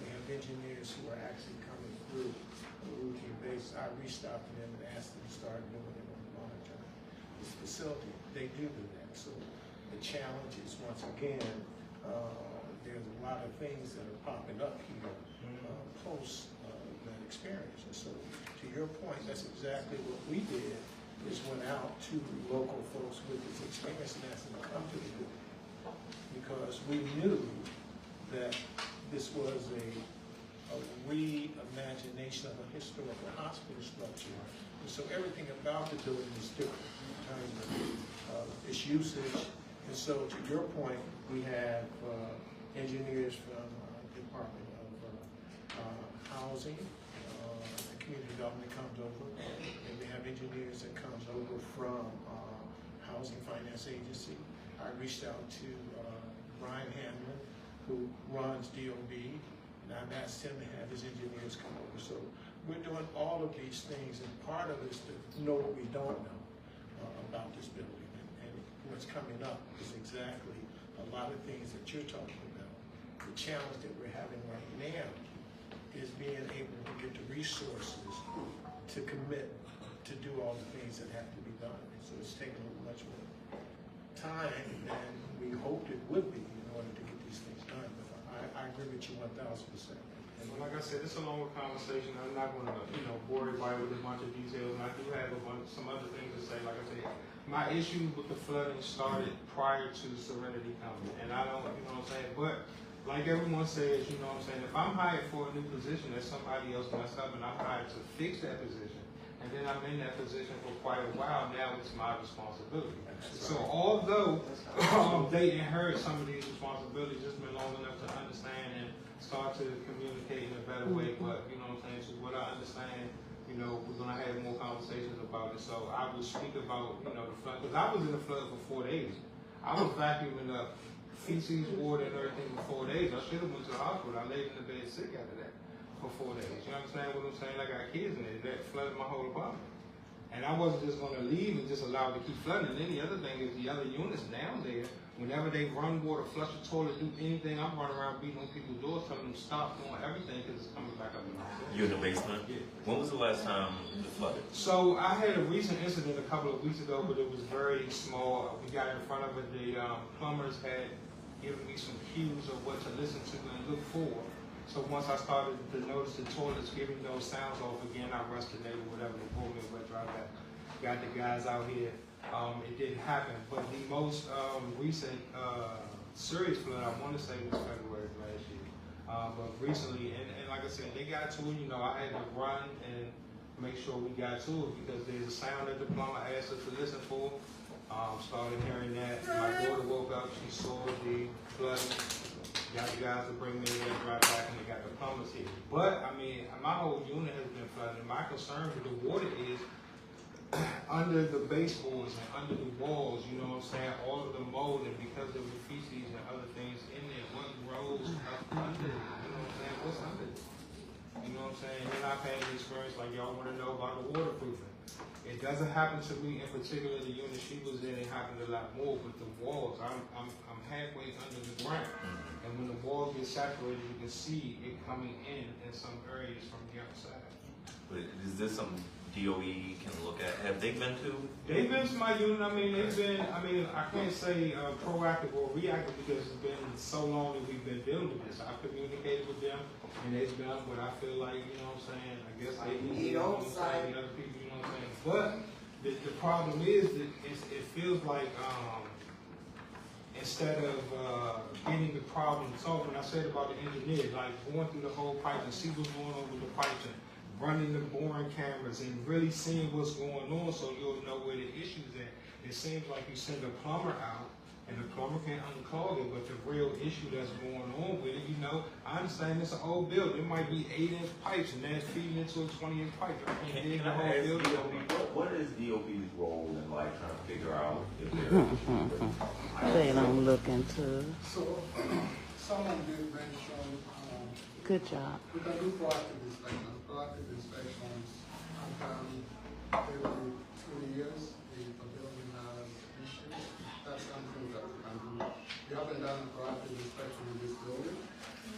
We have engineers who are actually coming through on a routine basis. I reached out to them and asked them to start doing it on the monitoring this facility. They do that. So the challenge is, once again, there's a lot of things that are popping up here post that experience. And so to your point, that's exactly what we did. Is went out to local folks with this experience and asked them to come to the building, because we knew that this was a reimagination of a historical hospital structure, and so everything about the building is different in terms of its usage. And so, to your point, we have engineers from the Department of Housing, the community development comes over. Engineers that comes over from Housing Finance Agency. I reached out to Brian Hamlin, who runs DOB, and I've asked him to have his engineers come over. So we're doing all of these things, and part of it is to know what we don't know about this building. And what's coming up is exactly a lot of things that you're talking about. The challenge that we're having right now is being able to get the resources to commit to do all the things that have to be done. So it's taking much more time than we hoped it would be in order to get these things done. But I agree with you 1,000%. And like I said, it's a longer conversation. I'm not going to, bore everybody with a bunch of details. And I do have some other things to say. Like I said, my issue with the flooding started prior to Serenity coming. And I don't, but like everyone says, if I'm hired for a new position that somebody else messed up and I'm hired to fix that position, and then I'm in that position for quite a while, now it's my responsibility. So although they inherit some of these responsibilities, it's been long enough to understand and start to communicate in a better way. But so what I understand, we're gonna have more conversations about it. So I will speak about the flood, because I was in the flood for 4 days. I was vacuuming up feces, water, and everything for 4 days. I should have went to the hospital. I laid in the bed sick after that for 4 days. You understand what I'm saying? I got kids in it. That flooded my whole apartment. And I wasn't just going to leave and just allow it to keep flooding. And then the other thing is the other units down there, whenever they run water, flush the toilet, do anything, I'm running around beating on people's doors, telling them to stop doing everything because it's coming back up in my house. You're in the basement? Yeah. When was the last time it flooded? So I had a recent incident a couple of weeks ago, but it was very small. We got in front of it. The plumbers had given me some cues of what to listen to and look for. So once I started to notice the toilets giving those sounds off again, I rushed the neighbor, whatever, they pulled me away, got the guys out here. It didn't happen, but the most recent serious flood, I want to say, was February of last year. But recently, and like I said, they got to it, I had to run and make sure we got to it because there's a sound that the plumber asked us to listen for. Started hearing that. My daughter woke up, she saw the flood. Got the guys to bring me in and drive back, and they got the plumbers here. But, my whole unit has been flooded. My concern with the water is under the baseboards and under the walls, all of the mold, and because of the feces and other things in there, what grows up under it, what's under it? And then I've had an experience like y'all want to know about the waterproofing. It doesn't happen to me in particular. The unit she was in, it happened a lot more. But the walls, I'm halfway under the ground, and when the walls get saturated, you can see it coming in some areas from the outside. But is this something DOE can look at? Have they been to? They've been to my unit. They've been. I can't say proactive or reactive because it's been so long that we've been dealing with this. I've communicated with them, and they've done what I feel like. I guess they need to the other people. But the problem is that it feels like instead of getting the problem solved, when I said about the engineer, like going through the whole pipe and see what's going on with the pipes and running the boring cameras and really seeing what's going on so you'll know where the issue's at. It seems like you send a plumber out and the plumber can't unclog it, but the real issue that's going on with it, I understand it's an old building. It might be 8-inch pipes and that's feeding into a 20-inch pipe. Can I ask DOB, what is DOB's role in trying to figure out if there's They don't look into. So, someone did mention. Good job. We can do proactive inspections. Proactive inspections are done every 2 years if a building has issues. That's something that we can do. We haven't done a proactive inspection in this building,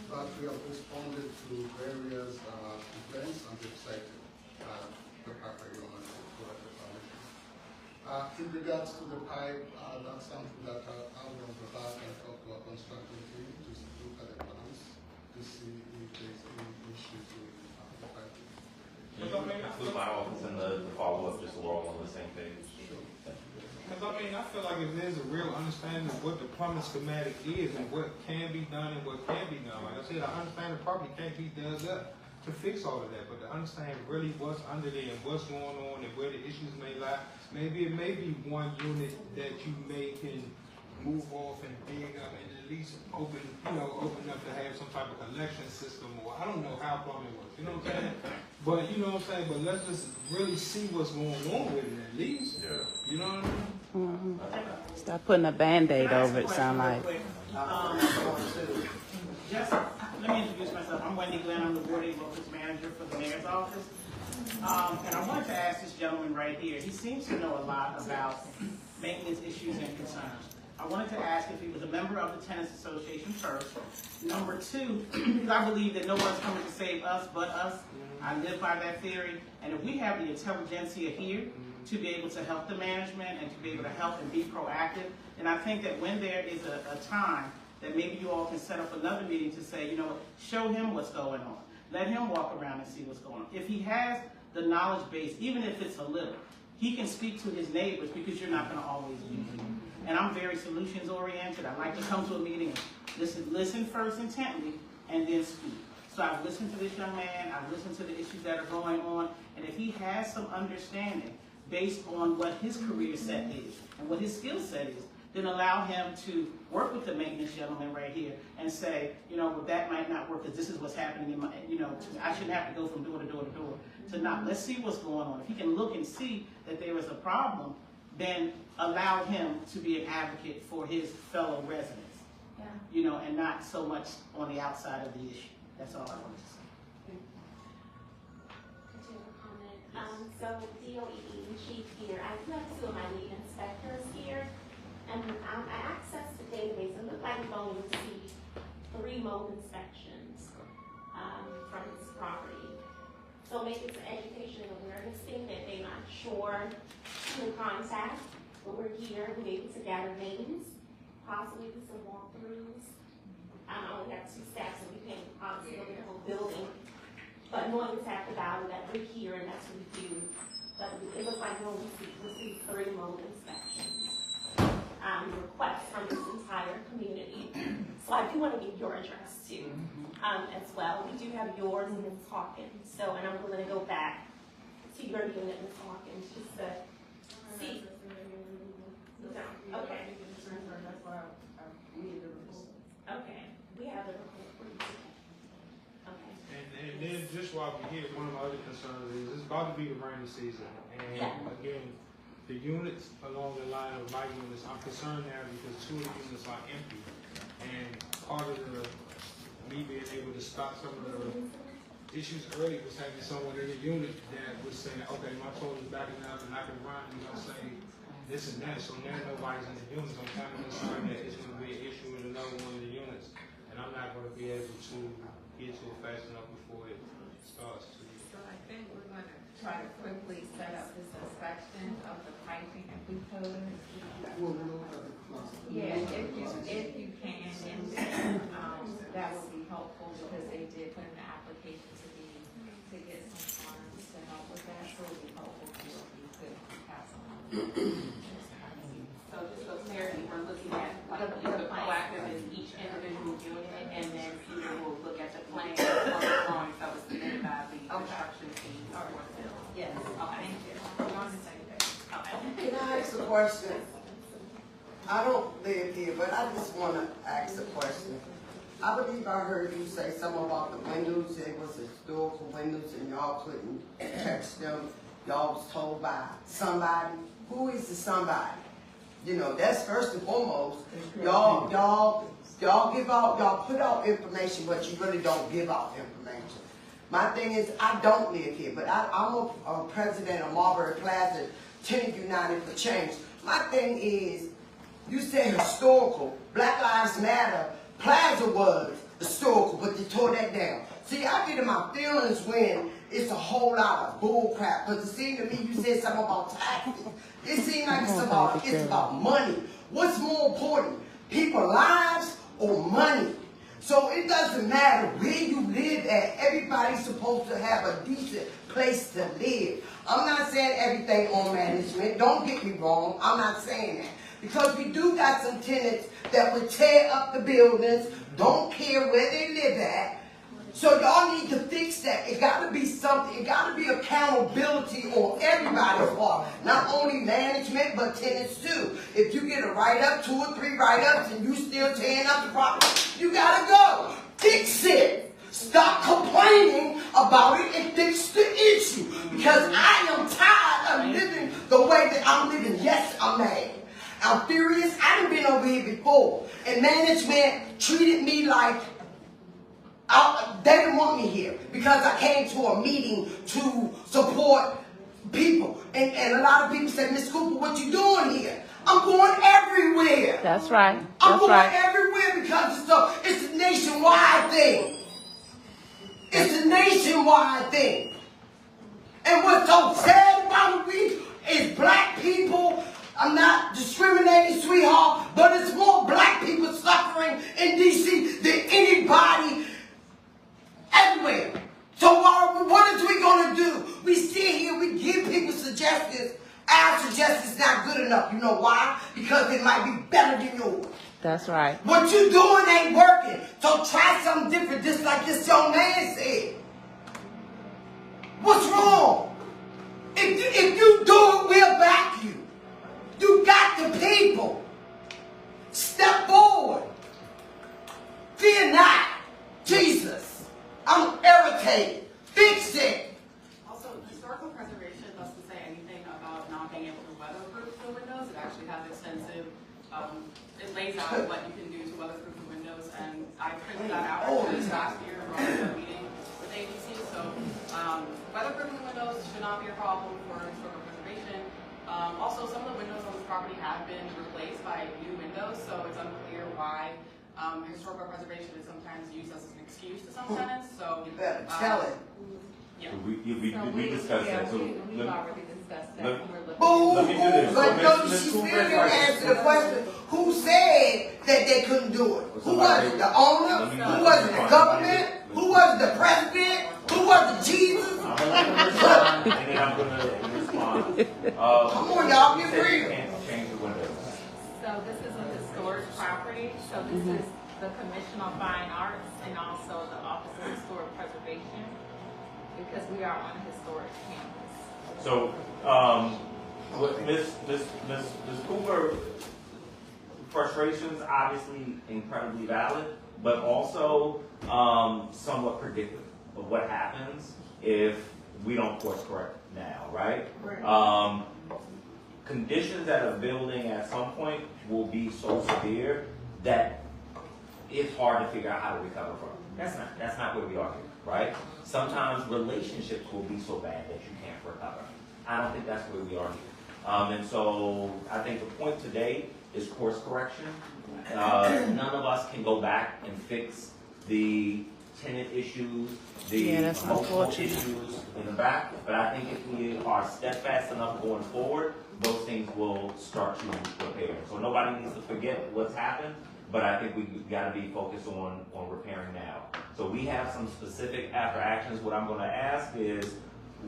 but we have responded to various complaints and we've cited the property owner for the permission. In regards to the pipe, that's something that I will go back and talk to our construction team to look at the plans to see if there's any issues with the pipe. Can you include my office in the follow-up just so we're all on the same page? Because I feel like if there's a real understanding of what the plumbing schematic is and what can be done and what can't be done, like I said, I understand the property can't be dug up to fix all of that, but to understand really what's under there and what's going on and where the issues may lie, maybe it may be one unit that you can move off and dig up and at least open up to have some type of collection system, or I don't know how plumbing works, you know what I'm saying? But but let's just really see what's going on with it at least. Yeah. You know what I mean? Stop putting a Band-Aid over it, sound like. Just let me introduce myself. I'm Wendy Glenn. I'm the Ward 8 Office Manager for the Mayor's Office. And I wanted to ask this gentleman right here. He seems to know a lot about maintenance issues and concerns. I wanted to ask if he was a member of the Tenants Association first. Number two, because I believe that no one's coming to save us but us. I live by that theory. And if we have the intelligentsia here to be able to help the management and to be able to help and be proactive, and I think that when there is a time that maybe you all can set up another meeting to say, show him what's going on. let him walk around and see what's going on. If he has the knowledge base, even if it's a little, he can speak to his neighbors because you're not going to always be there. And I'm very solutions oriented. I like to come to a meeting and listen first intently and then speak. So I've listened to this young man, I've listened to the issues that are going on, and if he has some understanding based on what his career set is and what his skill set is, then allow him to work with the maintenance gentleman right here and say, you know, well, that might not work because this is what's happening in my, you know, I shouldn't have to go from door to door to door to not. Let's see what's going on. If he can look and see that there is a problem, then allow him to be an advocate for his fellow residents. Yeah. You know, and not so much on the outside of the issue. That's all I wanted to say. Continue comment. So DOE chief here, I have two of my lead inspectors here, and I accessed the database. It looked like we've only received 3 mold inspections from this property. So maybe it's an education and awareness thing that they're not sure who to contact, but we're here, we're able to gather names, possibly do some walkthroughs. I only have 2 staff, so we can't obviously look at the whole building. But knowing the fact about it, that we're here and that's what we do. But it looks like we only received 3 mold inspections. Requests from this entire community. So I do want to get your address too, as well. We do have yours in Ms. Hawkins. So, and I'm going to go back to your unit, Ms. Hawkins, just to see. No, okay. Okay, we have the report for you. Okay. And then just while we're here, one of my other concerns is it's about to be the rainy season. And again, the units along the line of my units, I'm concerned now because 2 of the units are empty. And part of me being able to stop some of the issues early was having someone in the unit that was saying, okay, my toilet is backing up and I can run, you know, say this and that. So now nobody's in the units. I'm kind of concerned that it's going to be an issue in another one of the units. And I'm not going to be able to get to it fast enough before it starts to. So I think we're going to try to quickly set up this inspection of the piping and food coders. Yeah, if you can, and that would be helpful because they did put in the application to get some funds to help with that. So it would be helpful if you could pass on. So just for clarity, we're looking at like the proactive in each individual unit, and then Peter will look at the plan or the drawings that was submitted by the construction team. Yes. Okay. Thank you. We're on the same page. Okay. Can I ask a question? I don't live here, but I just want to ask a question. I believe I heard you say something about the windows. It was historical windows, and y'all couldn't catch them. Y'all was told by somebody. Who is the somebody? You know, that's first and foremost. Y'all put out information, but you really don't give out information. My thing is, I don't live here, but I'm a president of Marbury Plaza, Tenant United for Change. My thing is, you said historical, Black Lives Matter, Plaza was historical, but they tore that down. See, I get in my feelings when it's a whole lot of bull crap, because it seemed to me you said something about taxes. It seemed like it's about money. What's more important, people's lives or money? So it doesn't matter where you live at. Everybody's supposed to have a decent place to live. I'm not saying everything on management. Don't get me wrong. I'm not saying that. Because we do got some tenants that would tear up the buildings, don't care where they live at. So y'all need to fix that. It got to be something. It got to be accountability on everybody's part. Not only management, but tenants too. If you get a write-up, 2 or 3 write-ups, and you still tearing up the property, you got to go. Fix it. Stop complaining about it and fix the issue. Because I am tired of living the way that I'm living. Yes, I'm mad. I'm furious. I done been over here before. And management treated me like they didn't want me here because I came to a meeting to support people. And a lot of people said, Miss Cooper, what you doing here? I'm going everywhere. That's right. I'm going everywhere because it's a nationwide thing. It's a nationwide thing. And what's so sad about it is black people. I'm not discriminating, sweetheart, but it's more black people suffering in D.C. than anybody everywhere. So what is we gonna do? We sit here, we give people suggestions. Our suggestions not good enough. You know why? Because it might be better than yours. That's right. What you doing ain't working. So try something different, just like this young man said. What's wrong? If you do it, we'll back you. You got the people. Step forward. Fear not. Jesus. I'm irritated. Fix it. Also, historical preservation doesn't say anything about not being able to weatherproof the windows. It actually has extensive, it lays out what you can do to weatherproof the windows, and I printed that out this last year around the meeting with ABC. So weatherproofing the windows should not be a problem for historical preservation. Also, some of the windows on this property have been replaced by new windows, so it's unclear why historical preservation is sometimes used as an excuse to some tenants. So you better tell it. Yeah. We discussed that. So we've already discussed that. Let me do this. But no, she still didn't answer the question. Who said that they couldn't do it? Who was it? The owner? Who was it? The government? Who was it? The president? Who was it? Jesus? And then I'm going to respond. Come on, y'all, get real. Change the windows. So this is a historic property. So this is the Commission on Fine Arts and also the Office of Historic Preservation, because we are on a historic campus. So, what Ms. Cooper, frustrations obviously incredibly valid, but also somewhat predictive of what happens if we don't course correct now, right? Conditions at a building at some point will be so severe that it's hard to figure out how to recover from. That's not where we are here, right? Sometimes relationships will be so bad that you can't recover. I don't think that's where we are here. And so I think the point today is course correction. None of us can go back and fix the tenant issues, the multiple issues in the back, but I think if we are steadfast enough going forward, those things will start to repair. So nobody needs to forget what's happened, but I think we got to be focused on repairing now. So we have some specific after actions. What I'm going to ask is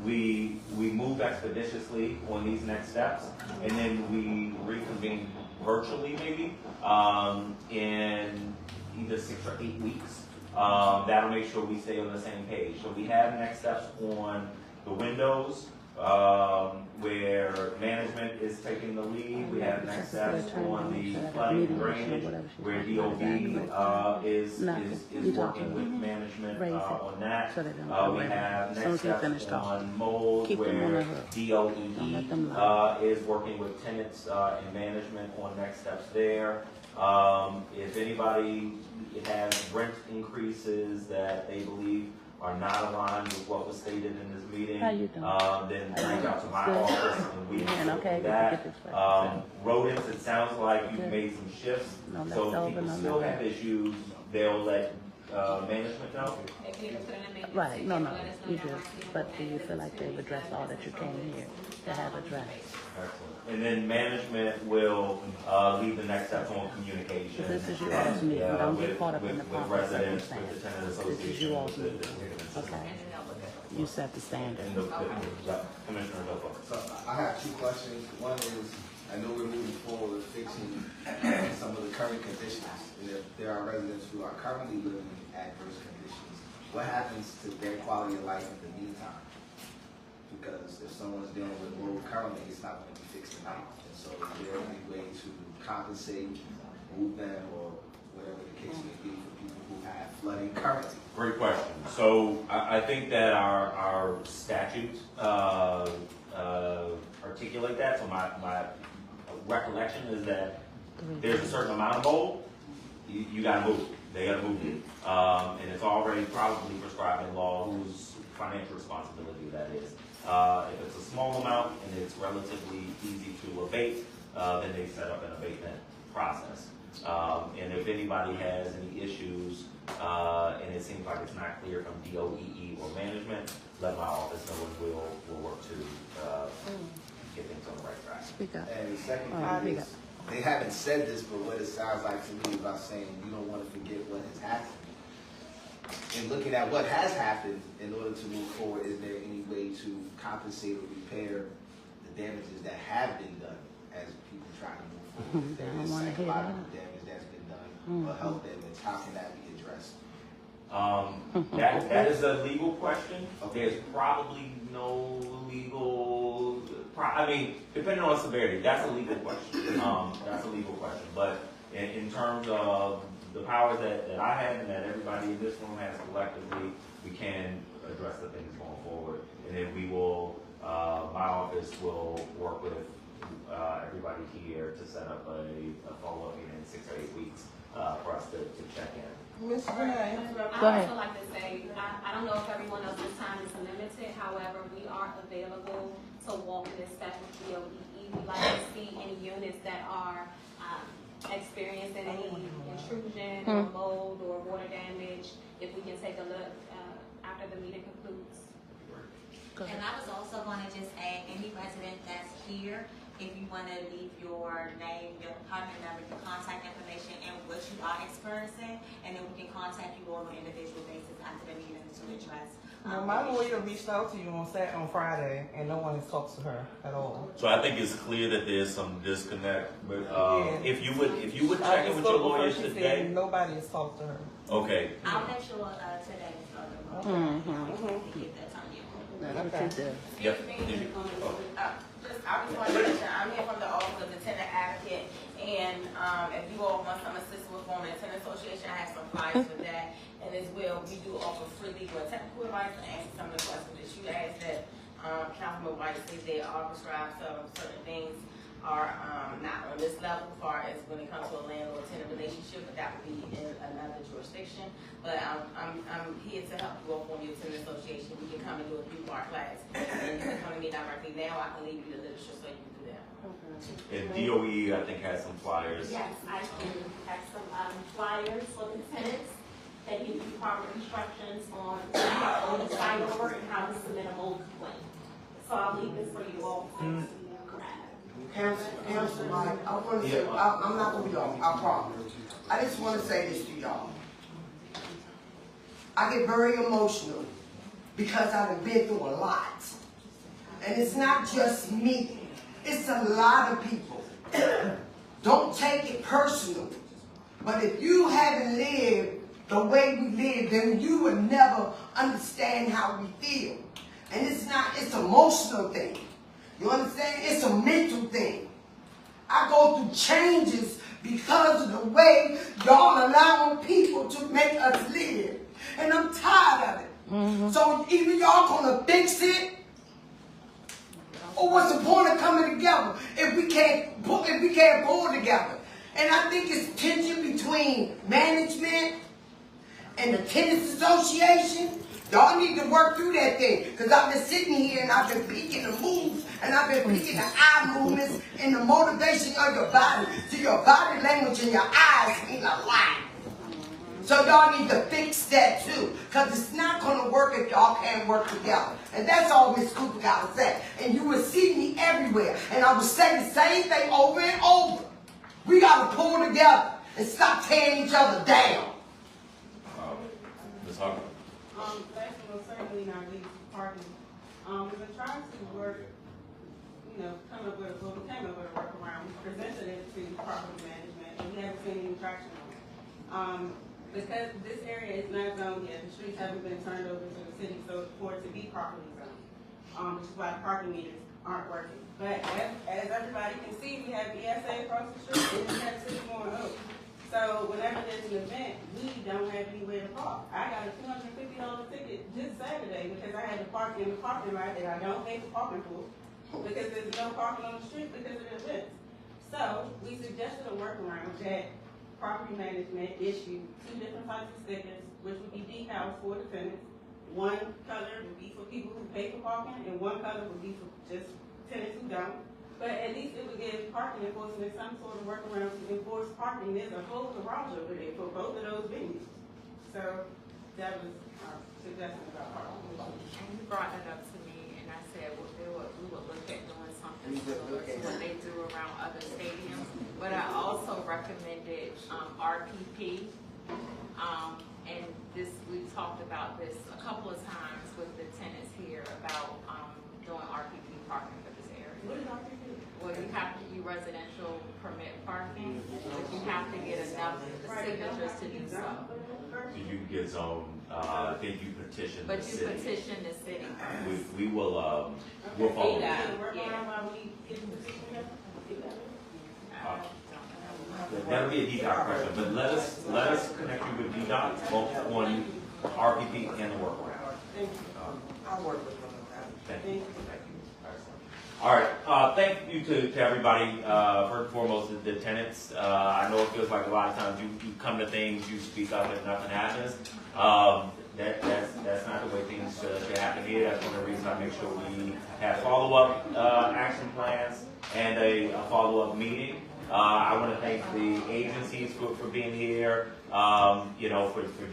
we move expeditiously on these next steps, and then we reconvene virtually maybe in either 6 or 8 weeks. That'll make sure we stay on the same page. So we have next steps on the windows, where management is taking the lead. We have next steps on the flooding and drainage, where DOB is working with management on that. We have next steps on mold, where DOE is working with tenants and management on next steps there. If anybody has rent increases that they believe are not aligned with what was stated in this meeting, then reach out to my office and we can do that. Rodents, it sounds like you've made some shifts, so if people still have issues, they'll let management know. Right, no, you do. But do you feel like they've addressed all that you came here to have addressed? Excellent. And then management will lead the next steps on communication. This is you all's meeting. Don't get caught up in the with process. residents, with the tenant association. This is you all's meeting. Okay. You set the standard. And the Commissioner Dopo. So I have 2 questions. One is, I know we're moving forward with fixing some of the current conditions. And if there are residents who are currently living in adverse conditions, what happens to their quality of life in the meantime? Because if someone's dealing with mold currently, it's not going to be fixed tonight. And so is there any way to compensate, move them, or whatever the case may be for people who have flooding currently? Great question. So I think that our statutes articulate that. So my recollection is that there's a certain amount of mold, you got to move it. They got to move it. And it's already probably prescribed in law whose financial responsibility that is. If it's a small amount and it's relatively easy to abate, then they set up an abatement process. And if anybody has any issues, and it seems like it's not clear from DOEE or management, let my office know and we'll work to get things on the right track. Speak up. And the second thing is, they haven't said this, but what it sounds like to me is about saying you don't want to forget what has happened. in looking at what has happened, in order to move forward, is there any way to compensate or repair the damages that have been done as people try to move forward? If there is psychological damage that's been done, or health damage, how can that be addressed? That is a legal question. There's probably no legal, I mean, depending on severity, that's a legal question. That's a legal question. But in terms of the powers that I have and that everybody in this room has collectively, we can address the things going forward. And then we will, my office will work with everybody here to set up a follow-up meeting in 6 or 8 weeks for us to check in. Ms. Renee. I also like to say, I don't know if everyone else's time is limited, however, we are available to walk and inspect with DOEE. We like to see any units that are experiencing any intrusion or mold or water damage, if we can take a look after the meeting concludes. And I was also going to just add, any resident that's here, if you want to leave your name, your apartment number, your contact information, and what you are experiencing, and then we can contact you on an individual basis after the meeting to address. Well, my lawyer reached out to you on Friday, and no one has talked to her at all. So I think it's clear that there's some disconnect. But if you would check in with your lawyers today, nobody has talked to her. Okay. I'll make sure today is get that on you. Yep. I just want to mention, I'm here from the Office of the Tenant Advocate, and if you all want some assistance with forming a tenant association, I have some flyers for that. And as well, we do offer free legal and technical advice and answer some of the questions that you asked that Councilman White said they are prescribed, so certain things are not on this level as far as when it comes to a landlord-tenant relationship, but that would be in another jurisdiction. But I'm here to help you all form your tenant association. We can come and do a 3-part class. And you can come to me directly now. I can leave you the literature so you can do that. And DOE, I think, has some flyers. Yes, I can have some flyers for the tenants that give you proper instructions on how to sign over and how to submit a mold complaint. So I'll leave this for you all to grab. Council, Mike, I want to say, I'm not going to be long, I promise. I just want to say this to y'all. I get very emotional because I've been through a lot. And it's not just me. It's a lot of people. Don't take it personal. But if you haven't lived the way we live, then you would never understand how we feel. And it's an emotional thing. You understand? It's a mental thing. I go through changes because of the way y'all allowing people to make us live. And I'm tired of it. So either y'all gonna fix it, or what's the point of coming together if we can't pull together? And I think it's tension between management and the tenants association. Y'all need to work through that thing. Because I've been sitting here and I've been peeking the moves and I've been peeking the eye movements and the motivation of your body. So your body language and your eyes ain't aligned. So y'all need to fix that too. Because it's not going to work if y'all can't work together. And that's all Miss Cooper got to say. And you will see me everywhere. And I will say the same thing over and over. We got to pull together and stop tearing each other down. Ms. Huckabee. Last but certainly not least, parking. We've been trying to work, come up with a workaround. We presented it to property management, and we haven't seen any traction on it. Because this area is not zoned yet, the streets haven't been turned over to the city for it to be properly zoned, which is why the parking meters aren't working. But as everybody can see, we have ESA across the street, and we have City going over. So whenever there's an event, we don't have anywhere to park. I got a $250 ticket just Saturday because I had to park in the parking lot that I don't pay for parking for because there's no parking on the street because of the event. So we suggested a workaround that property management issued 2 different types of stickers, which would be decals for the tenants. One color would be for people who pay for parking, and one color would be for just tenants who don't. But at least it would give parking enforcement some sort of workaround to enforce parking. There's a whole garage over there for both of those venues. So that was our suggestion about parking. You brought that up to me, and I said we would look at doing something similar to what they do around other stadiums. But I also recommended RPP and this, we've talked about this a couple of times with the tenants here about doing RPP parking for this area. What is RPP? Well, you have to do residential permit parking, but you have to get enough signatures to do so. You can get zone, then you petition the But you city. petition the city. We will, we'll follow. That'll be a DDOT question, but let us connect you with DDOT, both on RPP and the workaround. I'll work with them on that. Thank you. All right, thank you to everybody, first and foremost, the tenants. I know it feels like a lot of times you come to things, you speak up and nothing happens. That's not the way things should happen here. That's one of the reasons I make sure we have follow-up action plans and a follow-up meeting. I want to thank the agencies for being here, for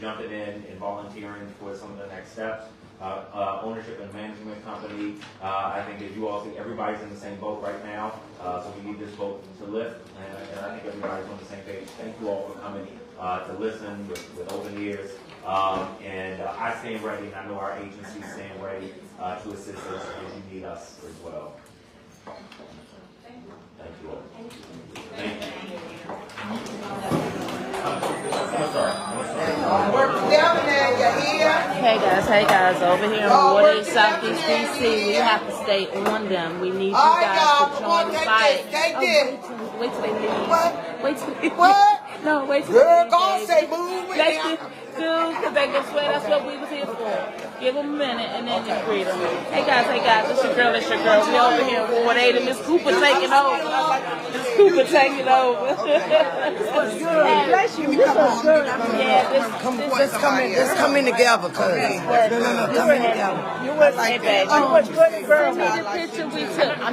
jumping in and volunteering for some of the next steps. Ownership and management company. I think as you all see, everybody's in the same boat right now. So we need this boat to lift, and I think everybody's on the same page. Thank you all for coming to listen with open ears. And I stand ready, and I know our agencies stand ready to assist us if you need us as well. Thank you all. Thank you. Hey guys, over here in Ward 8, Southeast DC, we have to stay on them. We need you guys to join the fight. Wait till they leave. Wait till they leave. No, wait till they leave. God say move with me. Because they can swear that's what we was here for. Give them a minute and then you greet them. Hey guys, it's your girl. We over here in Ward 8 and Miss Cooper taking over. Miss Cooper taking over. Bless you. This is good. Yeah, Let's come in together, cuz. No, come in together. You was like that. You was good, girl. See the picture we took. I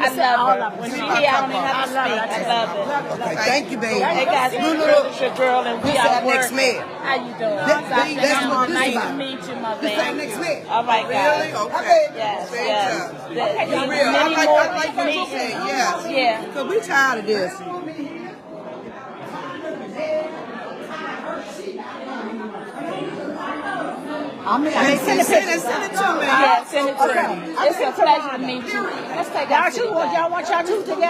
love it. When she here, I don't even have to speak. I love it. Okay, thank you, baby. Hey guys, it's your girl and we are next man. How you doing? Nice to meet you, my baby. All right, guys. Really? Okay. Yes. Okay, you real. I like what you said. Yes. Yeah. Because we tired of this. Send it to me. Yeah, send it to me. It's a pleasure to meet you. Let's take our seat. Y'all want y'all two together?